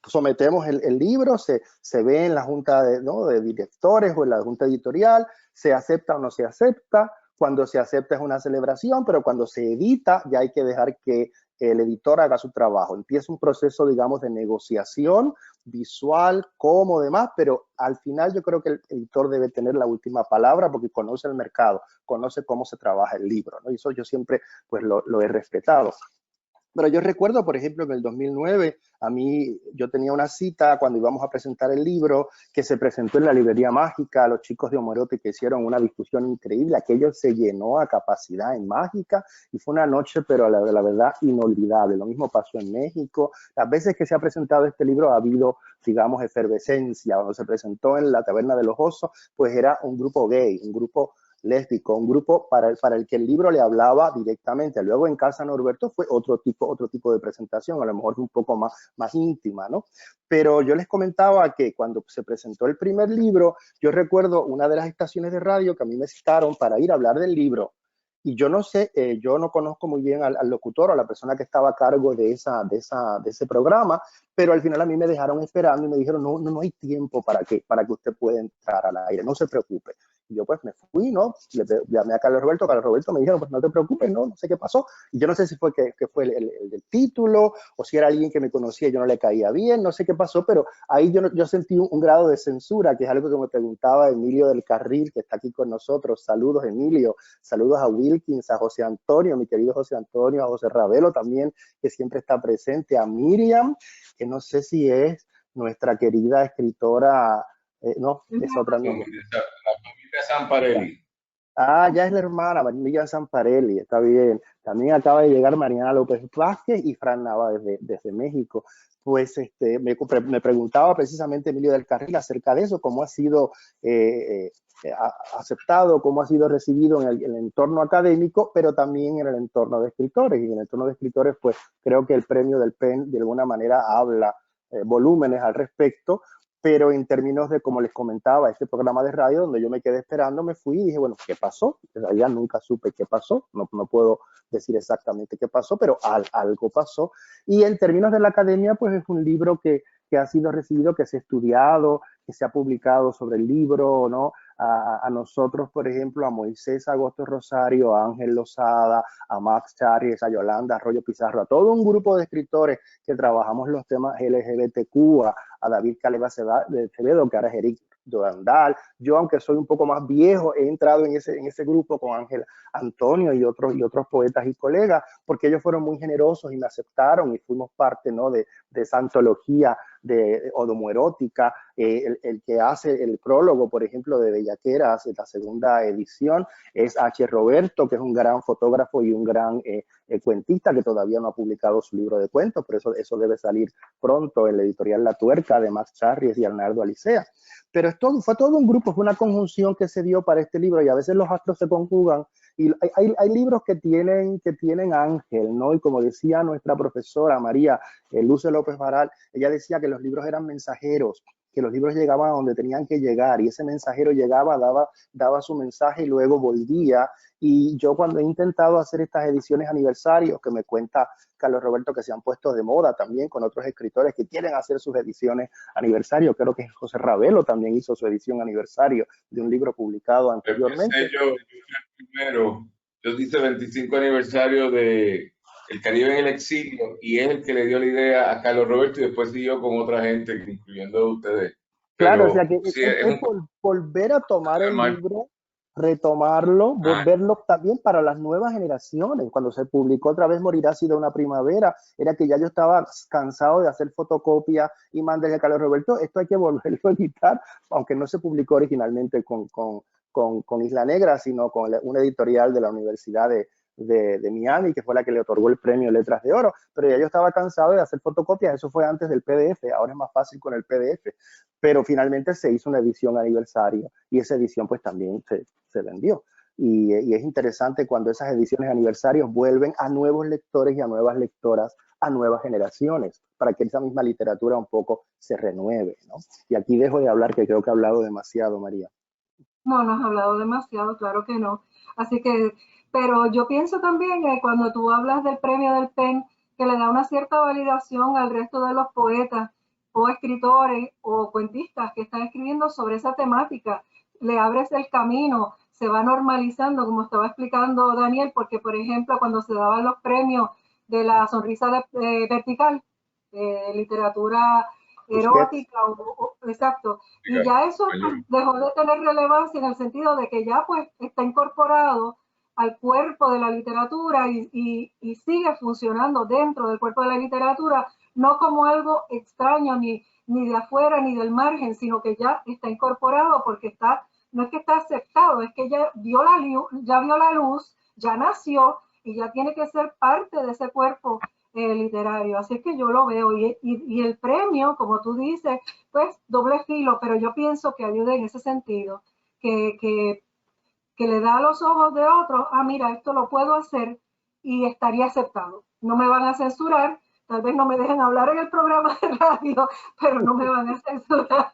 sometemos el libro, se ve en la junta de directores o en la junta editorial, se acepta o no se acepta. Cuando se acepta es una celebración, pero cuando se edita ya hay que dejar que el editor haga su trabajo. Empieza un proceso, digamos, de negociación visual, como demás, pero al final yo creo que el editor debe tener la última palabra porque conoce el mercado, conoce cómo se trabaja el libro, ¿no? Y eso yo siempre pues lo he respetado. Pero yo recuerdo, por ejemplo, que en el 2009, yo tenía una cita cuando íbamos a presentar el libro, que se presentó en la Librería Mágica, los chicos de Homerótica que hicieron una discusión increíble, aquello se llenó a capacidad en Mágica, y fue una noche, pero la verdad, inolvidable. Lo mismo pasó en México. Las veces que se ha presentado este libro ha habido, digamos, efervescencia. Cuando se presentó en la Taberna de los Osos, pues era un grupo gay, un grupo lésbico, un grupo para el que el libro le hablaba directamente. Luego en Casa Norberto fue otro tipo de presentación, a lo mejor un poco más íntima, ¿no? Pero yo les comentaba que cuando se presentó el primer libro, yo recuerdo una de las estaciones de radio que a mí me citaron para ir a hablar del libro. Y yo no sé, yo no conozco muy bien al locutor o a la persona que estaba a cargo de ese programa, pero al final a mí me dejaron esperando y me dijeron, no hay tiempo para que usted pueda entrar al aire, no se preocupe. Y yo pues me fui, ¿no? Le llamé a Carlos Roberto me dijeron, pues no te preocupes, no sé qué pasó. Y yo no sé si fue que fue el del título, o si era alguien que me conocía y yo no le caía bien, no sé qué pasó, pero ahí yo sentí un grado de censura, que es algo que me preguntaba Emilio del Carril, que está aquí con nosotros. Saludos, Emilio. Saludos a Wilkins, a José Antonio, mi querido José Antonio, a José Ravelo también, que siempre está presente, a Miriam, que no sé si es nuestra querida escritora, no, es otra amiga. La familia Zamparelli. Ah, ya es la hermana, María Zamparelli, está bien. También acaba de llegar Mariana López Vázquez y Fran Nava desde México. Pues me preguntaba precisamente Emilio del Carril acerca de eso, cómo ha sido aceptado, cómo ha sido recibido en el entorno académico, pero también en el entorno de escritores. Y en el entorno de escritores, pues creo que el premio del PEN de alguna manera habla volúmenes al respecto. Pero en términos de, como les comentaba, este programa de radio donde yo me quedé esperando, me fui y dije, bueno, ¿qué pasó? En realidad nunca supe qué pasó, no puedo decir exactamente qué pasó, pero algo pasó. Y en términos de la academia, pues es un libro que ha sido recibido, que se ha estudiado, que se ha publicado sobre el libro, ¿no? A nosotros, por ejemplo, a Moisés Agosto Rosario, a Ángel Lozada, a Max Charries, a Yolanda Arroyo Pizarro, a todo un grupo de escritores que trabajamos los temas LGBTQ, a David Caleva de Acevedo, que ahora es Eric Durandal. Yo, aunque soy un poco más viejo, he entrado en ese grupo con Ángel Antonio y otros poetas y colegas, porque ellos fueron muy generosos y me aceptaron y fuimos parte, ¿no?, de esa antología de homoerótica. El que hace el prólogo, por ejemplo, de Bellaqueras, la segunda edición, es H. Roberto, que es un gran fotógrafo y un gran cuentista que todavía no ha publicado su libro de cuentos, pero eso debe salir pronto en la editorial La Tuerca de Max Charries y Arnaldo Alicea. Pero fue todo un grupo, fue una conjunción que se dio para este libro, y a veces los astros se conjugan, y hay libros que tienen ángel, ¿no? Y como decía nuestra profesora María Luce López Varal, ella decía que los libros eran mensajeros, que los libros llegaban a donde tenían que llegar, y ese mensajero llegaba, daba su mensaje y luego volvía. Y yo, cuando he intentado hacer estas ediciones aniversarios, que me cuenta Carlos Roberto que se han puesto de moda también con otros escritores que quieren hacer sus ediciones aniversario, creo que José Ravelo también hizo su edición aniversario de un libro publicado anteriormente. Yo fui el primero, yo hice 25 aniversario de El Caribe en el exilio, y es el que le dio la idea a Carlos Roberto, y después siguió con otra gente, incluyendo ustedes. Claro, Pero o sea que sí, es volver a tomar el libro, retomarlo, volverlo también para las nuevas generaciones. Cuando se publicó Otra vez morirá así de una primavera, era que ya yo estaba cansado de hacer fotocopias y mandarle a Carlos Roberto, esto hay que volverlo a editar, aunque no se publicó originalmente con Isla Negra, sino con una editorial de la Universidad de Miami, que fue la que le otorgó el premio Letras de Oro, pero ya yo estaba cansado de hacer fotocopias, eso fue antes del PDF, ahora es más fácil con el PDF, pero finalmente se hizo una edición aniversario, y esa edición pues también se vendió. Y es interesante cuando esas ediciones aniversarios vuelven a nuevos lectores y a nuevas lectoras, a nuevas generaciones, para que esa misma literatura un poco se renueve, ¿no? Y aquí dejo de hablar, que creo que he hablado demasiado, María. No, no has hablado demasiado, claro que no. Así que, pero yo pienso también que cuando tú hablas del premio del PEN, que le da una cierta validación al resto de los poetas o escritores o cuentistas que están escribiendo sobre esa temática, le abres el camino, se va normalizando, como estaba explicando Daniel, porque por ejemplo, cuando se daban los premios de la sonrisa vertical, literatura erótica, exacto, y ya eso dejó de tener relevancia en el sentido de que ya pues está incorporado al cuerpo de la literatura y sigue funcionando dentro del cuerpo de la literatura, no como algo extraño ni de afuera ni del margen, sino que ya está incorporado porque no es que está aceptado, es que ya vio la luz, ya nació y ya tiene que ser parte de ese cuerpo literario. Así es que yo lo veo y el premio, como tú dices, pues doble filo, pero yo pienso que ayuda en ese sentido, que le da a los ojos de otros, mira, esto lo puedo hacer y estaría aceptado. No me van a censurar, tal vez no me dejen hablar en el programa de radio, pero no me van a censurar.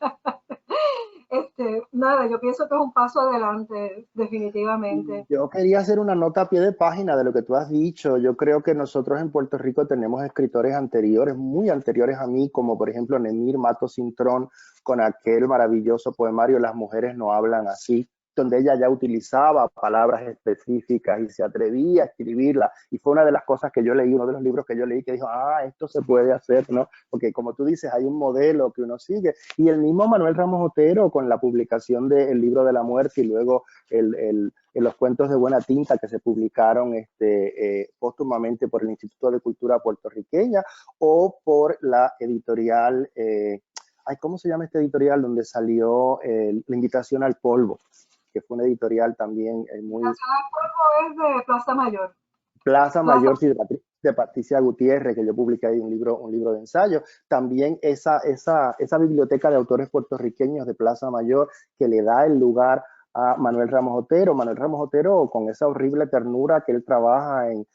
Nada, yo pienso que es un paso adelante, definitivamente. Yo quería hacer una nota a pie de página de lo que tú has dicho. Yo creo que nosotros en Puerto Rico tenemos escritores anteriores, muy anteriores a mí, como por ejemplo Nemir Matos Cintrón, con aquel maravilloso poemario Las mujeres no hablan así, donde ella ya utilizaba palabras específicas y se atrevía a escribirlas. Y fue una de las cosas que yo leí, uno de los libros que yo leí, que dijo, esto se puede hacer, ¿no? Porque como tú dices, hay un modelo que uno sigue. Y el mismo Manuel Ramos Otero, con la publicación del Libro de la Muerte y luego los cuentos de buena tinta que se publicaron póstumamente por el Instituto de Cultura puertorriqueña o por la editorial, ¿cómo se llama esta editorial? Donde salió La invitación al polvo, que fue una editorial también muy... La Invitación al polvo es de Plaza Mayor. Plaza Mayor, sí, de Patricia Gutiérrez, que yo publiqué ahí un libro de ensayo. También esa biblioteca de autores puertorriqueños de Plaza Mayor, que le da el lugar a Manuel Ramos Otero. Manuel Ramos Otero, con esa horrible ternura que él trabaja en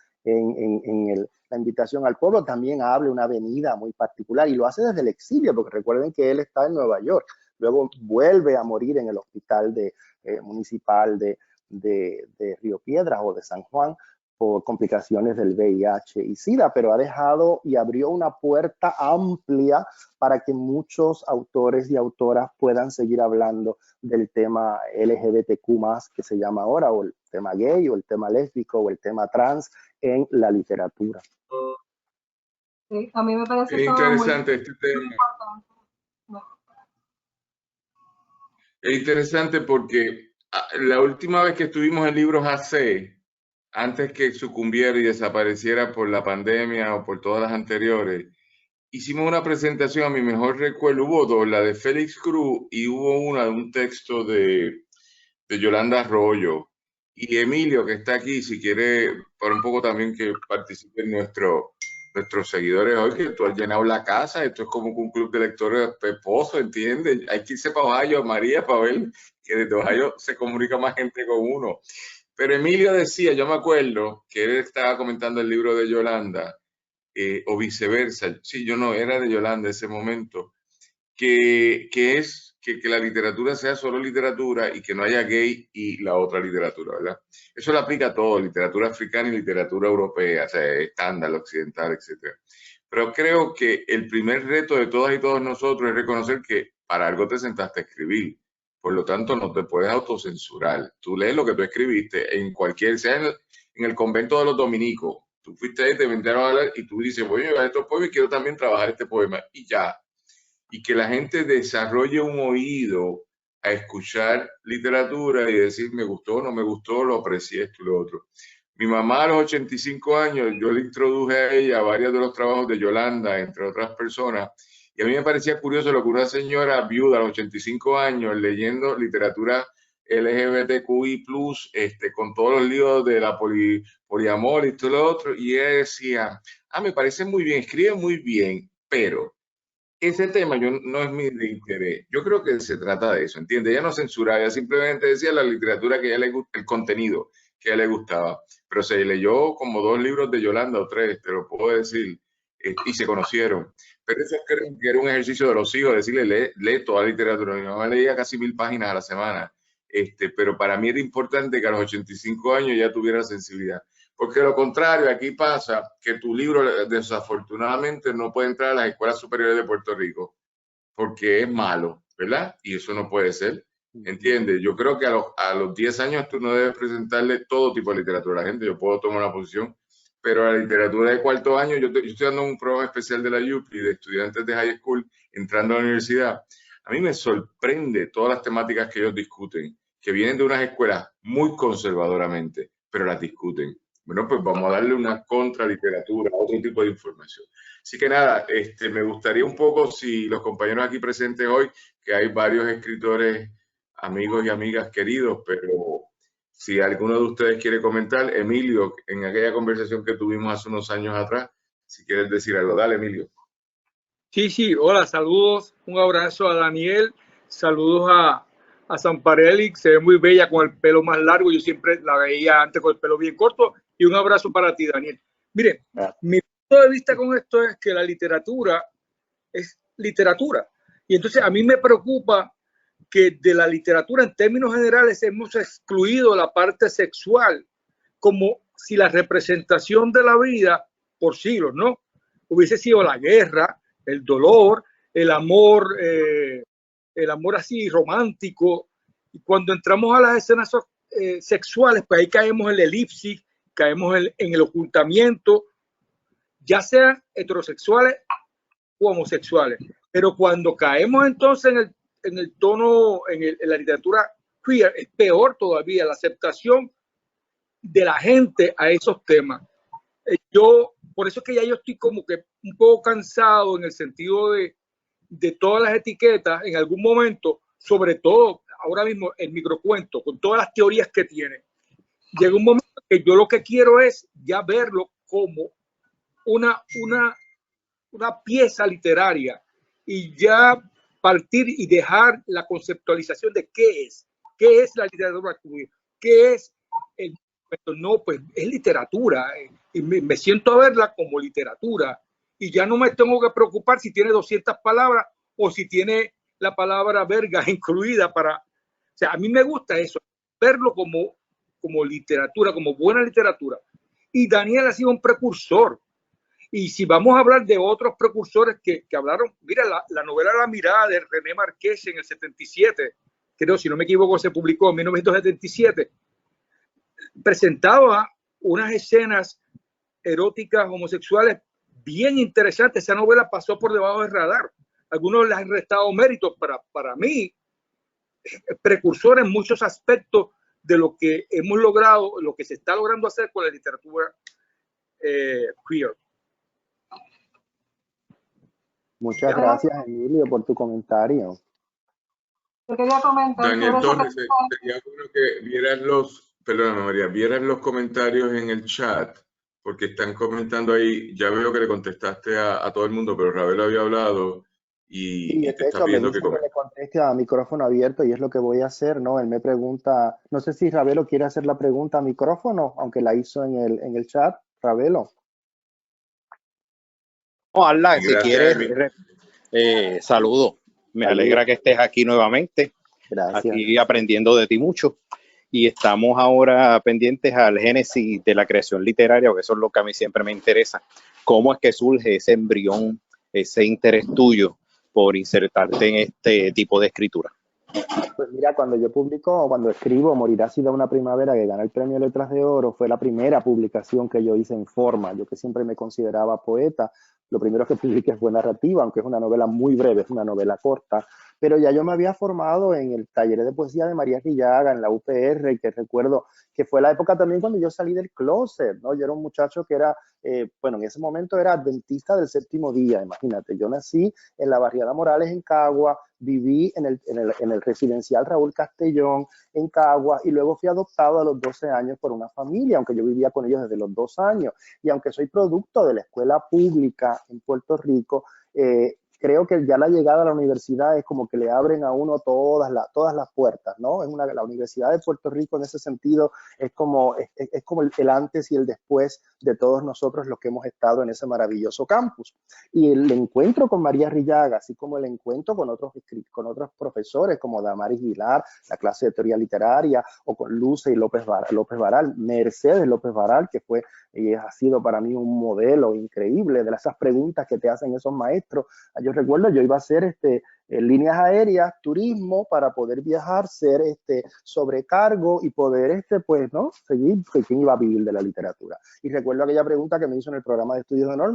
La invitación al pueblo, también habla una avenida muy particular, y lo hace desde el exilio, porque recuerden que él está en Nueva York. Luego vuelve a morir en el hospital municipal de Río Piedras o de San Juan, por complicaciones del VIH y SIDA, pero ha dejado y abrió una puerta amplia para que muchos autores y autoras puedan seguir hablando del tema LGBTQ+, que se llama ahora, o el tema gay, o el tema lésbico, o el tema trans en la literatura. Sí, a mí me parece interesante este tema. importante. Es interesante porque la última vez que estuvimos en Libros AC, antes que sucumbiera y desapareciera por la pandemia o por todas las anteriores, hicimos una presentación, a mi mejor recuerdo, hubo dos, la de Félix Cruz y hubo una de un texto de Yolanda Arroyo. Y Emilio, que está aquí, si quiere, para un poco también que participen nuestros seguidores hoy, que tú has llenado la casa, esto es como un club de lectores peposo, ¿entiendes? Hay que irse para Ohio, María, para ver que desde Ohio se comunica más gente con uno. Pero Emilio decía, yo me acuerdo que él estaba comentando el libro de Yolanda, o viceversa, sí, yo no, era de Yolanda en ese momento, que la literatura sea solo literatura y que no haya gay y la otra literatura, ¿verdad? Eso lo aplica a todo, literatura africana y literatura europea, o sea, estándar, occidental, etc. Pero creo que el primer reto de todas y todos nosotros es reconocer que para algo te sentaste a escribir. Por lo tanto, no te puedes autocensurar. Tú lees lo que tú escribiste en cualquier, sea en el convento de los dominicos. Tú fuiste ahí, te inventaron a hablar y tú dices, voy a llevar estos poemas y quiero también trabajar este poema. Y ya. Y que la gente desarrolle un oído a escuchar literatura y decir, me gustó, no me gustó, lo aprecié, esto y lo otro. Mi mamá a los 85 años, yo le introduje a ella varios de los trabajos de Yolanda, entre otras personas, y a mí me parecía curioso lo que una señora viuda a los 85 años leyendo literatura LGBTQI+, con todos los líos de la poliamor y todo lo otro, y ella decía, me parece muy bien, escribe muy bien, pero ese tema no es mi de interés. Yo creo que se trata de eso, ¿entiendes? Ella no censuraba, ella simplemente decía la literatura que a ella le gusta, el contenido que a ella le gustaba. Pero se leyó como 2 libros de Yolanda o 3, te lo puedo decir, y se conocieron. Pero eso creo que era un ejercicio de los hijos, decirle, lee toda la literatura. Mi mamá leía casi 1000 páginas a la semana. Pero para mí era importante que a los 85 años ya tuviera sensibilidad. Porque lo contrario, aquí pasa que tu libro desafortunadamente no puede entrar a las escuelas superiores de Puerto Rico porque es malo, ¿verdad? Y eso no puede ser, ¿entiendes? Yo creo que a los 10 años tú no debes presentarle todo tipo de literatura a la gente. Yo puedo tomar una posición, pero a la literatura de cuarto año, yo estoy dando un programa especial de la UPI, de estudiantes de high school entrando a la universidad. A mí me sorprende todas las temáticas que ellos discuten, que vienen de unas escuelas muy conservadoramente, pero las discuten. Bueno, pues vamos a darle una contraliteratura, otro tipo de información. Así que nada, me gustaría un poco, si los compañeros aquí presentes hoy, que hay varios escritores, amigos y amigas queridos, pero si alguno de ustedes quiere comentar, Emilio, en aquella conversación que tuvimos hace unos años atrás, si quieres decir algo, dale, Emilio. Sí, hola, saludos, un abrazo a Daniel, saludos a Samparelli, se ve muy bella con el pelo más largo, yo siempre la veía antes con el pelo bien corto, y un abrazo para ti, Daniel. Mire, mi punto de vista con esto es que la literatura es literatura, y entonces a mí me preocupa que de la literatura en términos generales hemos excluido la parte sexual, como si la representación de la vida por siglos, ¿no? Hubiese sido la guerra, el dolor, el amor así romántico. Y cuando entramos a las escenas sexuales, pues ahí caemos en la elipsis, caemos en el ocultamiento, ya sean heterosexuales o homosexuales. Pero cuando caemos entonces en el tono, en la literatura queer, es peor todavía la aceptación de la gente a esos temas. Por eso es que ya yo estoy como que un poco cansado en el sentido de todas las etiquetas en algún momento, sobre todo ahora mismo el microcuento, con todas las teorías que tiene. Llega un momento que yo lo que quiero es ya verlo como una pieza literaria y ya partir y dejar la conceptualización de qué es la literatura queer, qué es el no, pues es literatura y me siento a verla como literatura y ya no me tengo que preocupar si tiene 200 palabras o si tiene la palabra verga incluida o sea, a mí me gusta eso, verlo como literatura, como buena literatura. Y Daniel ha sido un precursor. Y si vamos a hablar de otros precursores que hablaron, mira, la novela La mirada de René Marqués en el 77, creo, si no me equivoco, se publicó en 1977, presentaba unas escenas eróticas homosexuales bien interesantes. Esa novela pasó por debajo del radar. Algunos les han restado méritos. Para mí, precursores en muchos aspectos de lo que hemos logrado, lo que se está logrando hacer con la literatura queer. Muchas gracias, Emilio, por tu comentario. Yo quería comentar Daniel sobre Torres, sería bueno que vieran perdóname María, vieran los comentarios en el chat, porque están comentando ahí. Ya veo que le contestaste a todo el mundo, pero Ravelo había hablado y te está pidiendo que le conteste a micrófono abierto, y es lo que voy a hacer, ¿no? Él me pregunta, no sé si Ravelo quiere hacer la pregunta a micrófono, aunque la hizo en el chat. Ravelo. Hazla, si quieres. Saludo. Me alegra que estés aquí nuevamente. Gracias. Aquí aprendiendo de ti mucho. Y estamos ahora pendientes al génesis de la creación literaria, porque eso es lo que a mí siempre me interesa. ¿Cómo es que surge ese embrión, ese interés tuyo por insertarte en este tipo de escritura? Pues mira, cuando yo publico, cuando escribo Morirá ha sido una primavera, que gana el premio Letras de Oro, fue la primera publicación que yo hice en forma. Yo, que siempre me consideraba poeta, lo primero que publiqué fue narrativa, aunque es una novela muy breve, es una novela corta, pero ya yo me había formado en el taller de poesía de María Rillaga, en la UPR, que recuerdo que fue la época también cuando yo salí del closet, ¿no? Yo era un muchacho que era, bueno, en ese momento era adventista del séptimo día, imagínate. Yo nací en la barriada Morales, en Cagua, viví en el residencial Raúl Castellón, en Cagua, y luego fui adoptado a los 12 años por una familia, aunque yo vivía con ellos desde los 2 años. Y aunque soy producto de la escuela pública en Puerto Rico, creo que ya la llegada a la universidad es como que le abren a uno todas las puertas, ¿no? La Universidad de Puerto Rico en ese sentido es como el antes y el después de todos nosotros los que hemos estado en ese maravilloso campus. Y el encuentro con María Rillaga, así como el encuentro con otros profesores como Damaris Vilar, la clase de teoría literaria, o con Luce y López Varal, Mercedes López Varal, que fue y ha sido para mí un modelo increíble de esas preguntas que te hacen esos maestros. Yo recuerdo, yo iba a hacer líneas aéreas, turismo, para poder viajar, ser sobrecargo y poder, pues, ¿no? Seguir, quién iba a vivir de la literatura. Y recuerdo aquella pregunta que me hizo en el programa de estudios de honor,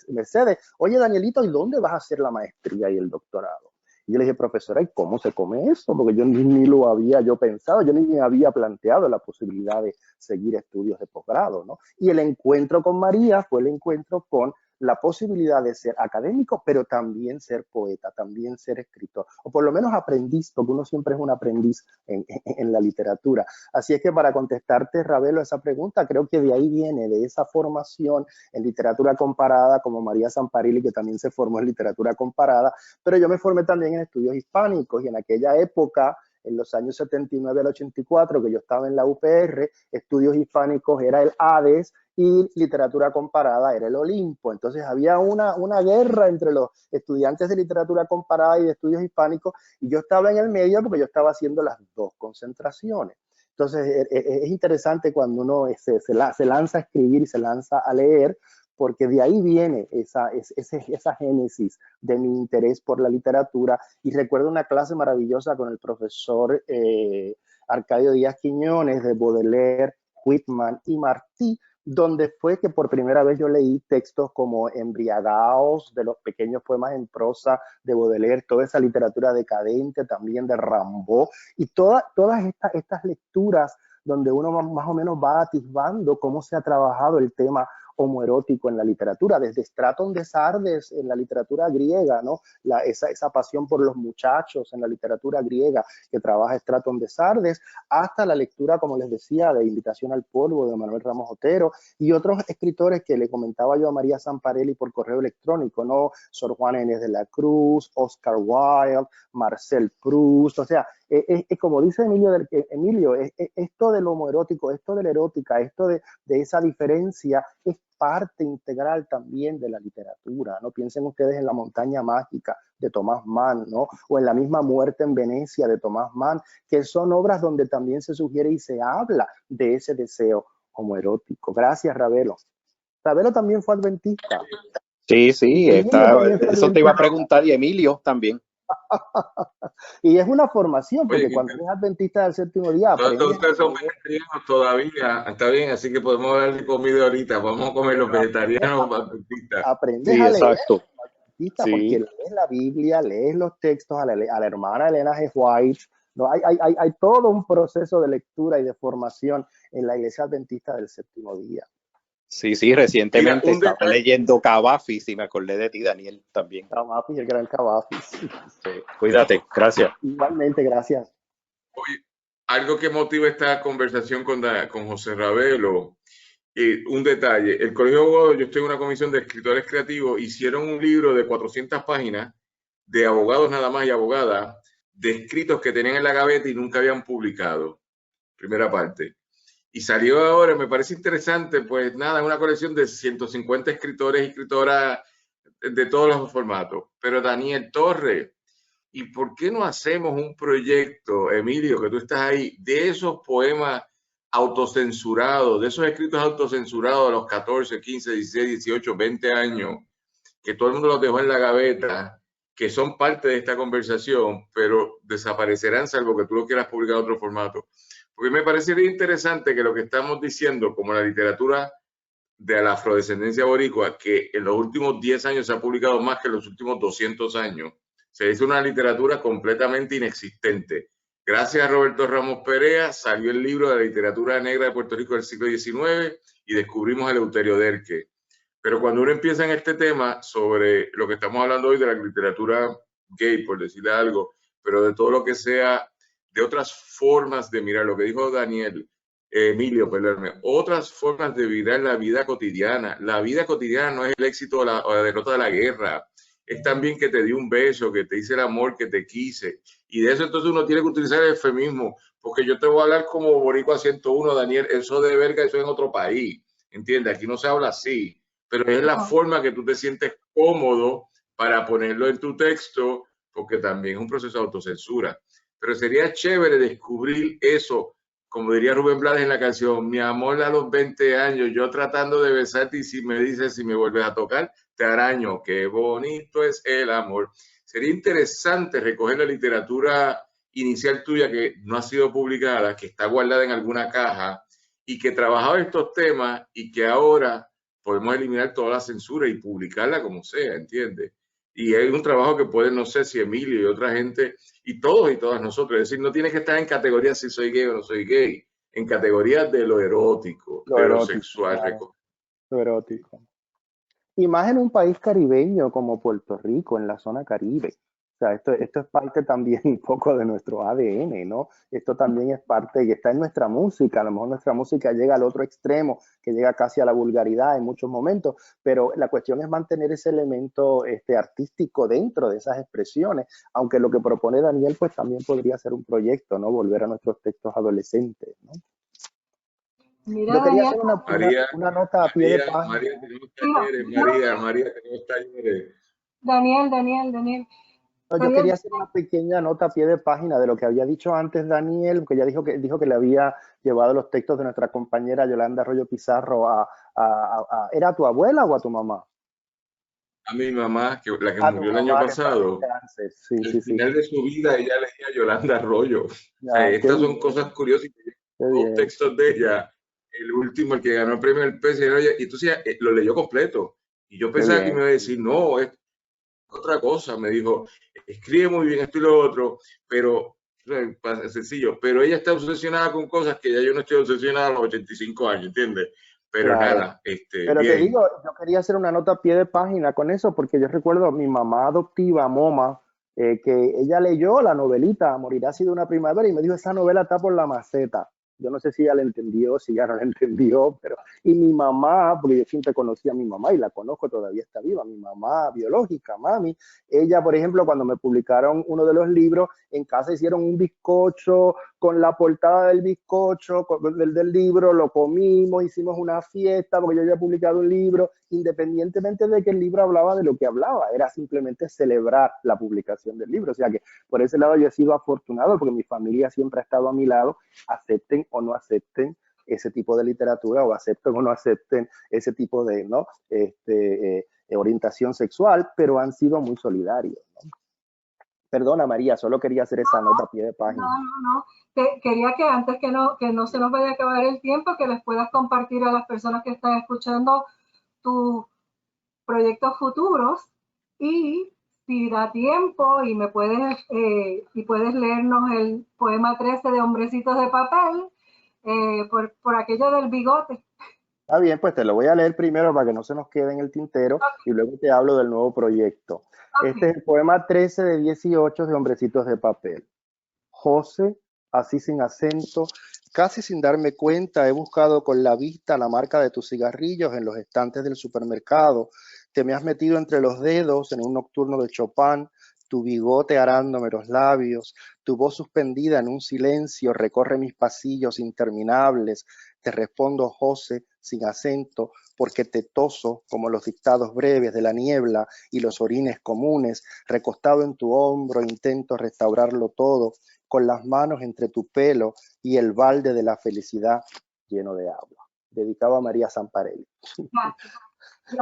Mercedes, oye, Danielito, ¿y dónde vas a hacer la maestría y el doctorado? Y yo le dije, profesora, ¿y cómo se come eso? Porque yo ni lo había yo pensado, yo ni me había planteado la posibilidad de seguir estudios de posgrado, ¿no? Y el encuentro con María fue el encuentro con la posibilidad de ser académico, pero también ser poeta, también ser escritor, o por lo menos aprendiz, porque uno siempre es un aprendiz en la literatura. Así es que, para contestarte, Ravelo, esa pregunta, creo que de ahí viene, de esa formación en literatura comparada, como María Samparilli, que también se formó en literatura comparada, pero yo me formé también en estudios hispánicos, y en aquella época, en los años 79 al 84, que yo estaba en la UPR, estudios hispánicos era el Hades y literatura comparada era el Olimpo. Entonces había una guerra entre los estudiantes de literatura comparada y de estudios hispánicos, y yo estaba en el medio porque yo estaba haciendo las dos concentraciones. Entonces es interesante cuando uno se lanza a escribir y se lanza a leer, porque de ahí viene esa génesis de mi interés por la literatura. Y recuerdo una clase maravillosa con el profesor Arcadio Díaz Quiñones, de Baudelaire, Whitman y Martí, donde fue que por primera vez yo leí textos como Embriagaos, de los pequeños poemas en prosa de Baudelaire, toda esa literatura decadente también de Rimbaud, y todas estas lecturas donde uno más o menos va atisbando cómo se ha trabajado el tema homoerótico en la literatura, desde Stratton de Sardes en la literatura griega, ¿no? Esa pasión por los muchachos en la literatura griega que trabaja Stratton de Sardes, hasta la lectura, como les decía, de Invitación al Polvo de Manuel Ramos Otero, y otros escritores que le comentaba yo a María Samparelli por correo electrónico, ¿no? Sor Juana Inés de la Cruz, Oscar Wilde, Marcel Proust. O sea, como dice Emilio, esto del homoerótico, esto de la erótica, esto de esa diferencia es parte integral también de la literatura, ¿no? Piensen ustedes en La montaña mágica de Thomas Mann, ¿no? O en La misma muerte en Venecia de Thomas Mann, que son obras donde también se sugiere y se habla de ese deseo homoerótico. Gracias, Ravelo. Ravelo también fue adventista. Sí, eso te iba a preguntar, y Emilio también. Y es una formación, porque cuando eres adventista del séptimo día, todos ustedes son vegetarianos todavía, está bien, así que podemos hablar de comida ahorita, vamos a comer los vegetarianos adventistas. Aprendes a leer. Exacto. adventista, Sí. porque lees la Biblia, lees los textos a la hermana Elena G. White, ¿no? Hay todo un proceso de lectura y de formación en la iglesia adventista del séptimo día. Sí, recientemente Mira, estaba leyendo Cavafis y me acordé de ti, Daniel, también. Cavafis, el gran Cavafis. Sí, cuídate, gracias. Igualmente, gracias. Oye, algo que motiva esta conversación con José Ravelo, un detalle, el Colegio de Abogados, yo estoy en una comisión de escritores creativos, hicieron un libro de 400 páginas de abogados nada más y abogadas, de escritos que tenían en la gaveta y nunca habían publicado, primera parte. Y salió ahora, me parece interesante, pues nada, una colección de 150 escritores y escritoras de todos los formatos. Pero Daniel Torres, ¿y por qué no hacemos un proyecto, Emilio, que tú estás ahí, de esos poemas autocensurados, de esos escritos autocensurados a los 14, 15, 16, 18, 20 años, que todo el mundo los dejó en la gaveta, que son parte de esta conversación, pero desaparecerán salvo que tú lo quieras publicar en otro formato? Porque me parecería interesante que lo que estamos diciendo, como la literatura de la afrodescendencia boricua, que en los últimos 10 años se ha publicado más que en los últimos 200 años, se hizo una literatura completamente inexistente. Gracias a Roberto Ramos Perea salió el libro de la literatura negra de Puerto Rico del siglo XIX y descubrimos a Eleuterio Derque. Pero cuando uno empieza en este tema sobre lo que estamos hablando hoy de la literatura gay, por decirle algo, pero de todo lo que sea, de otras formas de mirar, lo que dijo Emilio, perdóname, otras formas de mirar la vida cotidiana. La vida cotidiana no es el éxito o la derrota de la guerra, es también que te di un beso, que te hice el amor, que te quise. Y de eso entonces uno tiene que utilizar el eufemismo, porque yo te voy a hablar como Boricua 101, Daniel, eso de verga, eso en otro país, ¿entiendes? Aquí no se habla así, pero es la forma que tú te sientes cómodo para ponerlo en tu texto, porque también es un proceso de autocensura. Pero sería chévere descubrir eso, como diría Rubén Blades en la canción, mi amor a los 20 años, yo tratando de besarte y si me dices, si me vuelves a tocar, te araño, qué bonito es el amor. Sería interesante recoger la literatura inicial tuya que no ha sido publicada, que está guardada en alguna caja y que trabajaba estos temas y que ahora podemos eliminar toda la censura y publicarla como sea, ¿entiendes? Y hay un trabajo que puede, no sé si Emilio y otra gente, y todos y todas nosotros, es decir, no tienes que estar en categorías si soy gay o no soy gay, en categorías de lo erótico, de lo sexual. Claro, lo erótico. Y más en un país caribeño como Puerto Rico, en la zona Caribe. O sea, esto es parte también un poco de nuestro ADN, ¿no? Esto también es parte y está en nuestra música. A lo mejor nuestra música llega al otro extremo, que llega casi a la vulgaridad en muchos momentos, pero la cuestión es mantener ese elemento artístico dentro de esas expresiones, aunque lo que propone Daniel pues también podría ser un proyecto, ¿no? Volver a nuestros textos adolescentes, ¿no? Mira, Yo quería Daniel, hacer una nota a pie de página. María, tenemos talleres, María, tenemos talleres. Daniel. Yo quería hacer una pequeña nota a pie de página de lo que había dicho antes Daniel, que ya dijo que le había llevado los textos de nuestra compañera Yolanda Arroyo Pizarro ¿era a tu abuela o a tu mamá? A mi mamá, la que murió el año pasado. Sí, al final de su vida ella leía a Yolanda Arroyo. Estas son cosas curiosas. Los textos de ella, el último, el que ganó el premio del PS, y entonces lo leyó completo. Y yo pensaba que me iba a decir, no, es otra cosa. Me dijo, escribe muy bien esto y lo otro, pero es sencillo. Pero ella está obsesionada con cosas que ya yo no estoy obsesionada a los 85 años, ¿entiendes? Pero nada, Pero bien. Te digo, yo quería hacer una nota a pie de página con eso, porque yo recuerdo a mi mamá adoptiva, Moma, que ella leyó la novelita Morirá así de una primavera y me dijo, esa novela está por la maceta. Yo no sé si ella la entendió, si ya no la entendió, pero... Y mi mamá, porque yo siempre conocí a mi mamá y la conozco, todavía está viva, mi mamá biológica, mami, ella, por ejemplo, cuando me publicaron uno de los libros, en casa hicieron un bizcocho con la portada del bizcocho, del libro, lo comimos, hicimos una fiesta, porque yo había publicado un libro, independientemente de que el libro hablaba de lo que hablaba, era simplemente celebrar la publicación del libro. O sea que por ese lado yo he sido afortunado, porque mi familia siempre ha estado a mi lado, acepten o no acepten ese tipo de literatura o acepten o no acepten ese tipo de orientación sexual, pero han sido muy solidarios, ¿no? Perdona, María, solo quería hacer esa nota a pie de página. No. Quería que antes que no se nos vaya a acabar el tiempo, que les puedas compartir a las personas que están escuchando tus proyectos futuros Y si da tiempo y puedes leernos el poema 13 de Hombrecitos de Papel, por aquello del bigote. Está bien, pues te lo voy a leer primero para que no se nos quede en el tintero y luego te hablo del nuevo proyecto. Este es el poema 13 de 18 de Hombrecitos de Papel. José, así sin acento, casi sin darme cuenta, he buscado con la vista la marca de tus cigarrillos en los estantes del supermercado. Te me has metido entre los dedos en un nocturno de Chopin, tu bigote arándome los labios, tu voz suspendida en un silencio recorre mis pasillos interminables. Te respondo, José, sin acento, porque te toso como los dictados breves de la niebla y los orines comunes. Recostado en tu hombro, intento restaurarlo todo, con las manos entre tu pelo y el balde de la felicidad lleno de agua. Dedicado a María Samparelli.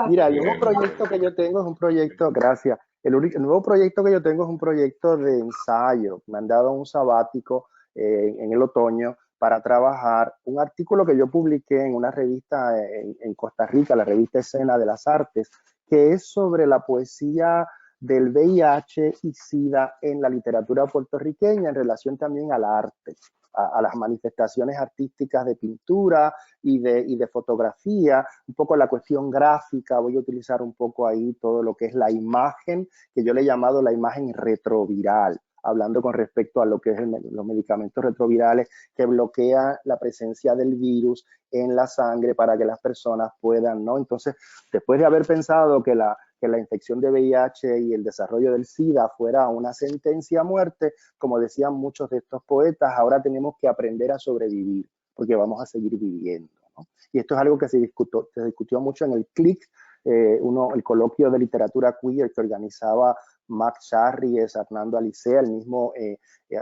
Mira, el nuevo proyecto que yo tengo es un proyecto, gracias. El nuevo proyecto que yo tengo es un proyecto de ensayo. Me han dado un sabático en el otoño para trabajar un artículo que yo publiqué en una revista en Costa Rica, la revista Escena de las Artes, que es sobre la poesía del VIH y SIDA en la literatura puertorriqueña en relación también al arte, a las manifestaciones artísticas de pintura y de fotografía, un poco la cuestión gráfica. Voy a utilizar un poco ahí todo lo que es la imagen, que yo le he llamado la imagen retroviral, hablando con respecto a lo que es los medicamentos retrovirales que bloquean la presencia del virus en la sangre para que las personas puedan, ¿no? Entonces, después de haber pensado que la infección de VIH y el desarrollo del SIDA fuera una sentencia a muerte, como decían muchos de estos poetas, ahora tenemos que aprender a sobrevivir, porque vamos a seguir viviendo, ¿no? Y esto es algo que se discutió mucho en el CLIC, el coloquio de literatura queer que organizaba Max Charries, Hernando Alicea, el mismo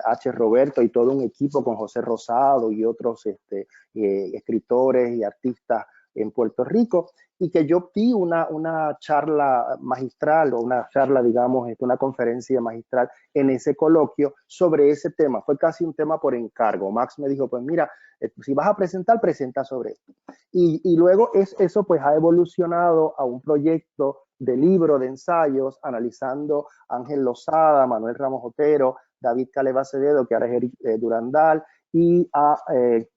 H. Roberto y todo un equipo con José Rosado y otros escritores y artistas en Puerto Rico, y que yo di una charla magistral o una charla, digamos, una conferencia magistral en ese coloquio sobre ese tema. Fue casi un tema por encargo. Max me dijo, pues mira, si vas a presentar, presenta sobre esto. Y luego eso pues ha evolucionado a un proyecto de libro de ensayos analizando a Ángel Lozada, Manuel Ramos Otero, David Caleb Acevedo, que ahora es Eric Durandal, y ay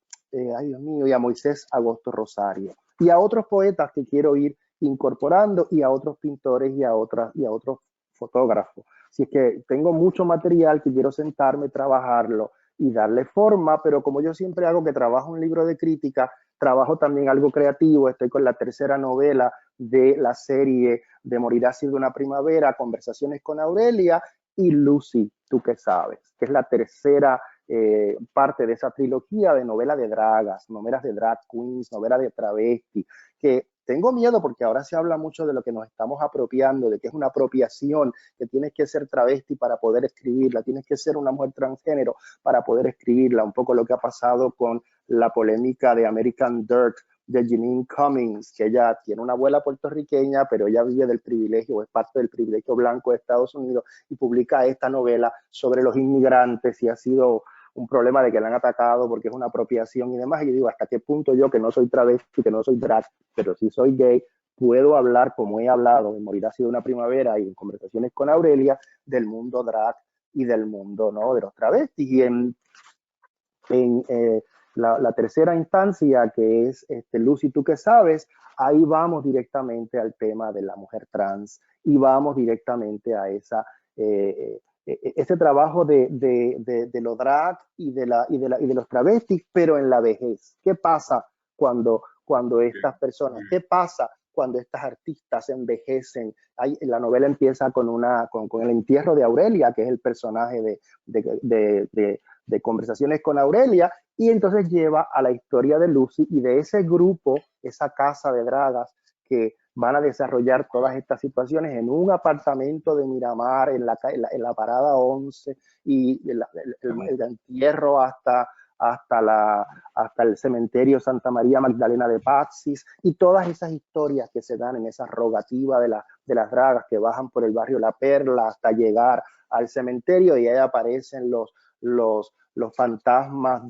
Dios mío, y a Moisés Agosto Rosario. Y a otros poetas que quiero ir incorporando y a otros pintores y a otros fotógrafos. Así es que tengo mucho material que quiero sentarme, trabajarlo y darle forma, pero como yo siempre hago que trabajo un libro de crítica, trabajo también algo creativo. Estoy con la tercera novela de la serie de Morir así de una primavera, Conversaciones con Aurelia, y Lucy, tú qué sabes, que es la tercera parte de esa trilogía de novelas de dragas, novelas de drag queens, novelas de travesti, que tengo miedo porque ahora se habla mucho de lo que nos estamos apropiando, de que es una apropiación, que tienes que ser travesti para poder escribirla, tienes que ser una mujer transgénero para poder escribirla, un poco lo que ha pasado con la polémica de American Dirt de Jeanine Cummings, que ella tiene una abuela puertorriqueña, pero ella vive del privilegio, es parte del privilegio blanco de Estados Unidos, y publica esta novela sobre los inmigrantes y ha sido un problema de que la han atacado porque es una apropiación y demás. Y yo digo, ¿hasta qué punto yo, que no soy travesti, que no soy drag, pero sí soy gay, puedo hablar como he hablado en Morir así de una primavera y en Conversaciones con Aurelia del mundo drag y del mundo, ¿no?, de los travestis? Y en la tercera instancia, que es Lucy, tú qué sabes, ahí vamos directamente al tema de la mujer trans y vamos directamente a ese trabajo de lo drag y de los travestis, pero en la vejez. ¿Qué pasa cuando estas personas, qué pasa cuando estas artistas envejecen? La novela empieza con el entierro de Aurelia, que es el personaje de Conversaciones con Aurelia, y entonces lleva a la historia de Lucy y de ese grupo, esa casa de dragas que van a desarrollar todas estas situaciones en un apartamento de Miramar, en la parada 11, y el entierro hasta el cementerio Santa María Magdalena de Patzis, y todas esas historias que se dan en esa rogativa de las dragas que bajan por el barrio La Perla hasta llegar al cementerio, y ahí aparecen los fantasmas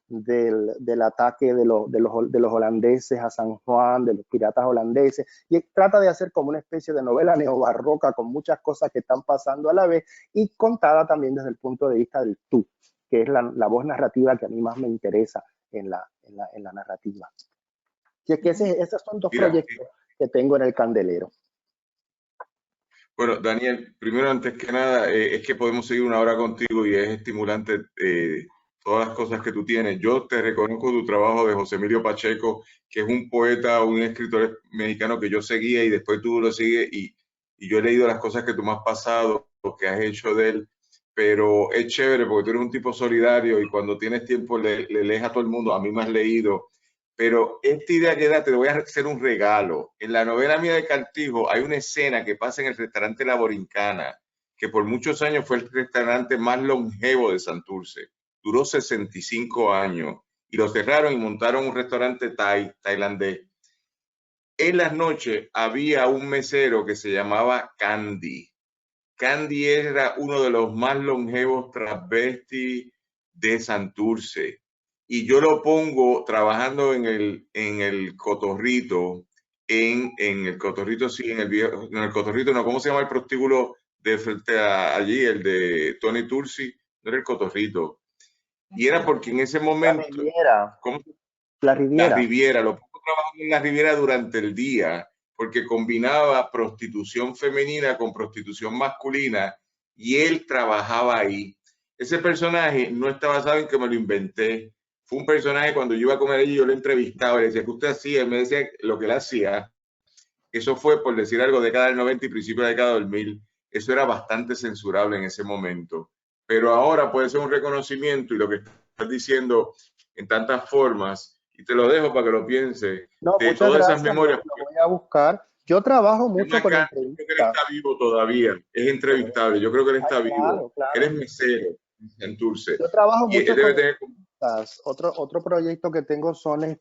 del ataque de los holandeses a San Juan, de los piratas holandeses, y trata de hacer como una especie de novela neobarroca con muchas cosas que están pasando a la vez y contada también desde el punto de vista del tú, que es la voz narrativa que a mí más me interesa en la narrativa. Y es que esos son dos proyectos que tengo en el candelero. Bueno, Daniel, primero, antes que nada, es que podemos seguir una hora contigo y es estimulante todas las cosas que tú tienes. Yo te reconozco tu trabajo de José Emilio Pacheco, que es un poeta, un escritor mexicano que yo seguía y después tú lo sigues y yo he leído las cosas que tú me has pasado, lo que has hecho de él, pero es chévere porque tú eres un tipo solidario y cuando tienes tiempo le lees a todo el mundo. A mí me has leído. Pero esta idea que da, te voy a hacer un regalo. En la novela mía de Cartijo hay una escena que pasa en el restaurante La Borincana, que por muchos años fue el restaurante más longevo de Santurce. Duró 65 años y lo cerraron y montaron un restaurante tailandés. En las noches había un mesero que se llamaba Candy. Candy era uno de los más longevos travestis de Santurce. Y yo lo pongo trabajando en el Cotorrito, en el Cotorrito, sí, en el Cotorrito, no, ¿cómo se llama el prostíbulo de frente a allí, el de Tony Tursi? No era el Cotorrito. Y era porque en ese momento... La Riviera. ¿Cómo? La Riviera. La Riviera, lo pongo trabajando en la Riviera durante el día, porque combinaba prostitución femenina con prostitución masculina, y él trabajaba ahí. Ese personaje no está basado en que me lo inventé. Fue un personaje cuando yo iba a comer allí, yo lo entrevistaba, le decía, ¿qué usted hacía? Él me decía lo que él hacía. Eso fue, por decir algo, década del 90 y principio de la década del 2000. Eso era bastante censurable en ese momento. Pero ahora puede ser un reconocimiento y lo que estás diciendo en tantas formas, y te lo dejo para que lo pienses, no, de todas gracias, esas memorias. Lo voy a buscar. Yo trabajo mucho con entrevistas. Yo creo que él está vivo todavía, es entrevistable. Yo creo que él está vivo. Claro. Él es mesero en Santurce. Yo trabajo mucho debe tener... Otro proyecto que tengo son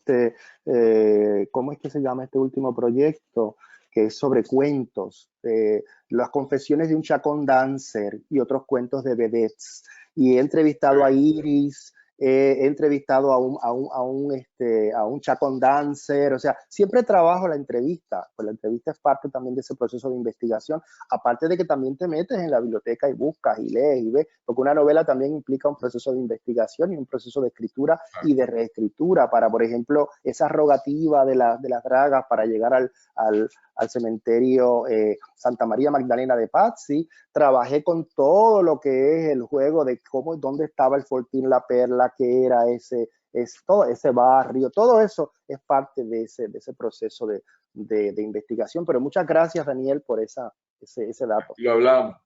¿cómo es que se llama este último proyecto? Que es sobre cuentos, las confesiones de un chacón dancer y otros cuentos de vedettes. Y he entrevistado a Iris, he entrevistado a un chacón dancer, o sea, siempre trabajo la entrevista, pues la entrevista es parte también de ese proceso de investigación, aparte de que también te metes en la biblioteca y buscas y lees y ves, porque una novela también implica un proceso de investigación y un proceso de escritura y de reescritura para, por ejemplo, esa rogativa de las dragas para llegar al cementerio Santa María Magdalena de Pazzi. Trabajé con todo lo que es el juego de dónde estaba el Fortín La Perla, qué era todo ese barrio, todo eso es parte de ese proceso de investigación. Pero muchas gracias, Daniel, por ese dato. Lo hablamos.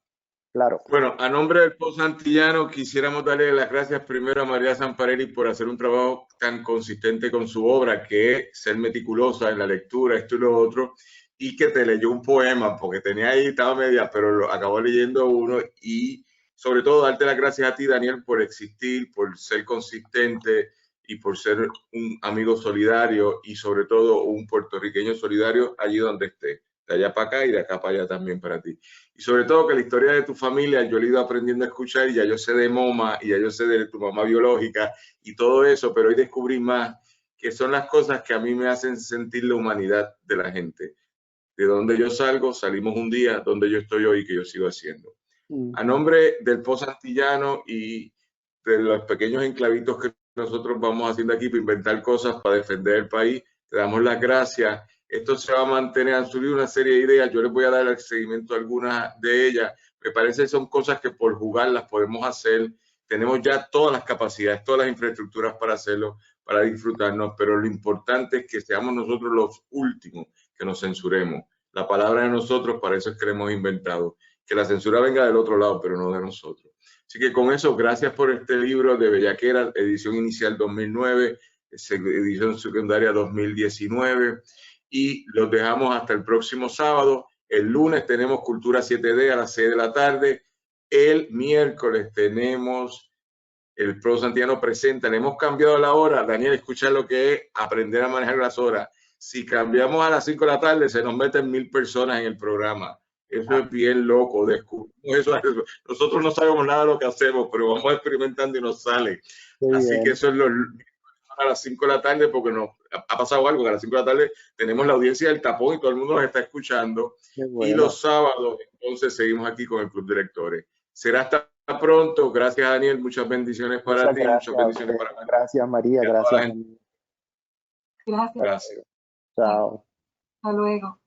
Claro. Bueno, a nombre del Pozo Antillano quisiéramos darle las gracias primero a María Zamparelli por hacer un trabajo tan consistente con su obra, que es ser meticulosa en la lectura, esto y lo otro, y que te leyó un poema, porque tenía ahí, estaba media, pero acabó leyendo uno, y sobre todo darte las gracias a ti, Daniel, por existir, por ser consistente y por ser un amigo solidario y sobre todo un puertorriqueño solidario allí donde esté, de allá para acá y de acá para allá también para ti. Y sobre todo que la historia de tu familia yo la he ido aprendiendo a escuchar y ya yo sé de Moma y ya yo sé de tu mamá biológica y todo eso, pero hoy descubrí más que son las cosas que a mí me hacen sentir la humanidad de la gente. De donde yo salgo, salimos un día, donde yo estoy hoy, que yo sigo haciendo. A nombre del Pozo Antillano y de los pequeños enclavitos que nosotros vamos haciendo aquí para inventar cosas para defender el país, te damos las gracias. Esto se va a mantener, han subido una serie de ideas, yo les voy a dar el seguimiento a algunas de ellas. Me parece que son cosas que por jugar las podemos hacer. Tenemos ya todas las capacidades, todas las infraestructuras para hacerlo, para disfrutarnos, pero lo importante es que seamos nosotros los últimos que nos censuremos. La palabra de nosotros, para eso es que la hemos inventado. Que la censura venga del otro lado, pero no de nosotros. Así que con eso, gracias por este libro de Bellaquera, edición inicial 2009, edición secundaria 2019. Y los dejamos hasta el próximo sábado. El lunes tenemos Cultura 7D a las 6 de la tarde. El miércoles tenemos el Pozo Antillano presenta. Le hemos cambiado la hora. Daniel, escucha lo que es aprender a manejar las horas. Si cambiamos a las 5 de la tarde, se nos meten 1000 personas en el programa. Eso es bien loco. Descubrimos eso. Nosotros no sabemos nada de lo que hacemos, pero vamos experimentando y nos sale. Así que eso es a las 5 de la tarde, porque nos ha pasado algo, que a las 5 de la tarde tenemos la audiencia del tapón y todo el mundo nos está escuchando. Bueno. Y los sábados, entonces, seguimos aquí con el Club de Lectores. Será hasta pronto. Gracias, Daniel. Muchas bendiciones para ti. Muchas bendiciones para María. Gracias, María. Gracias. Gracias. Gracias. Chao. Hasta luego.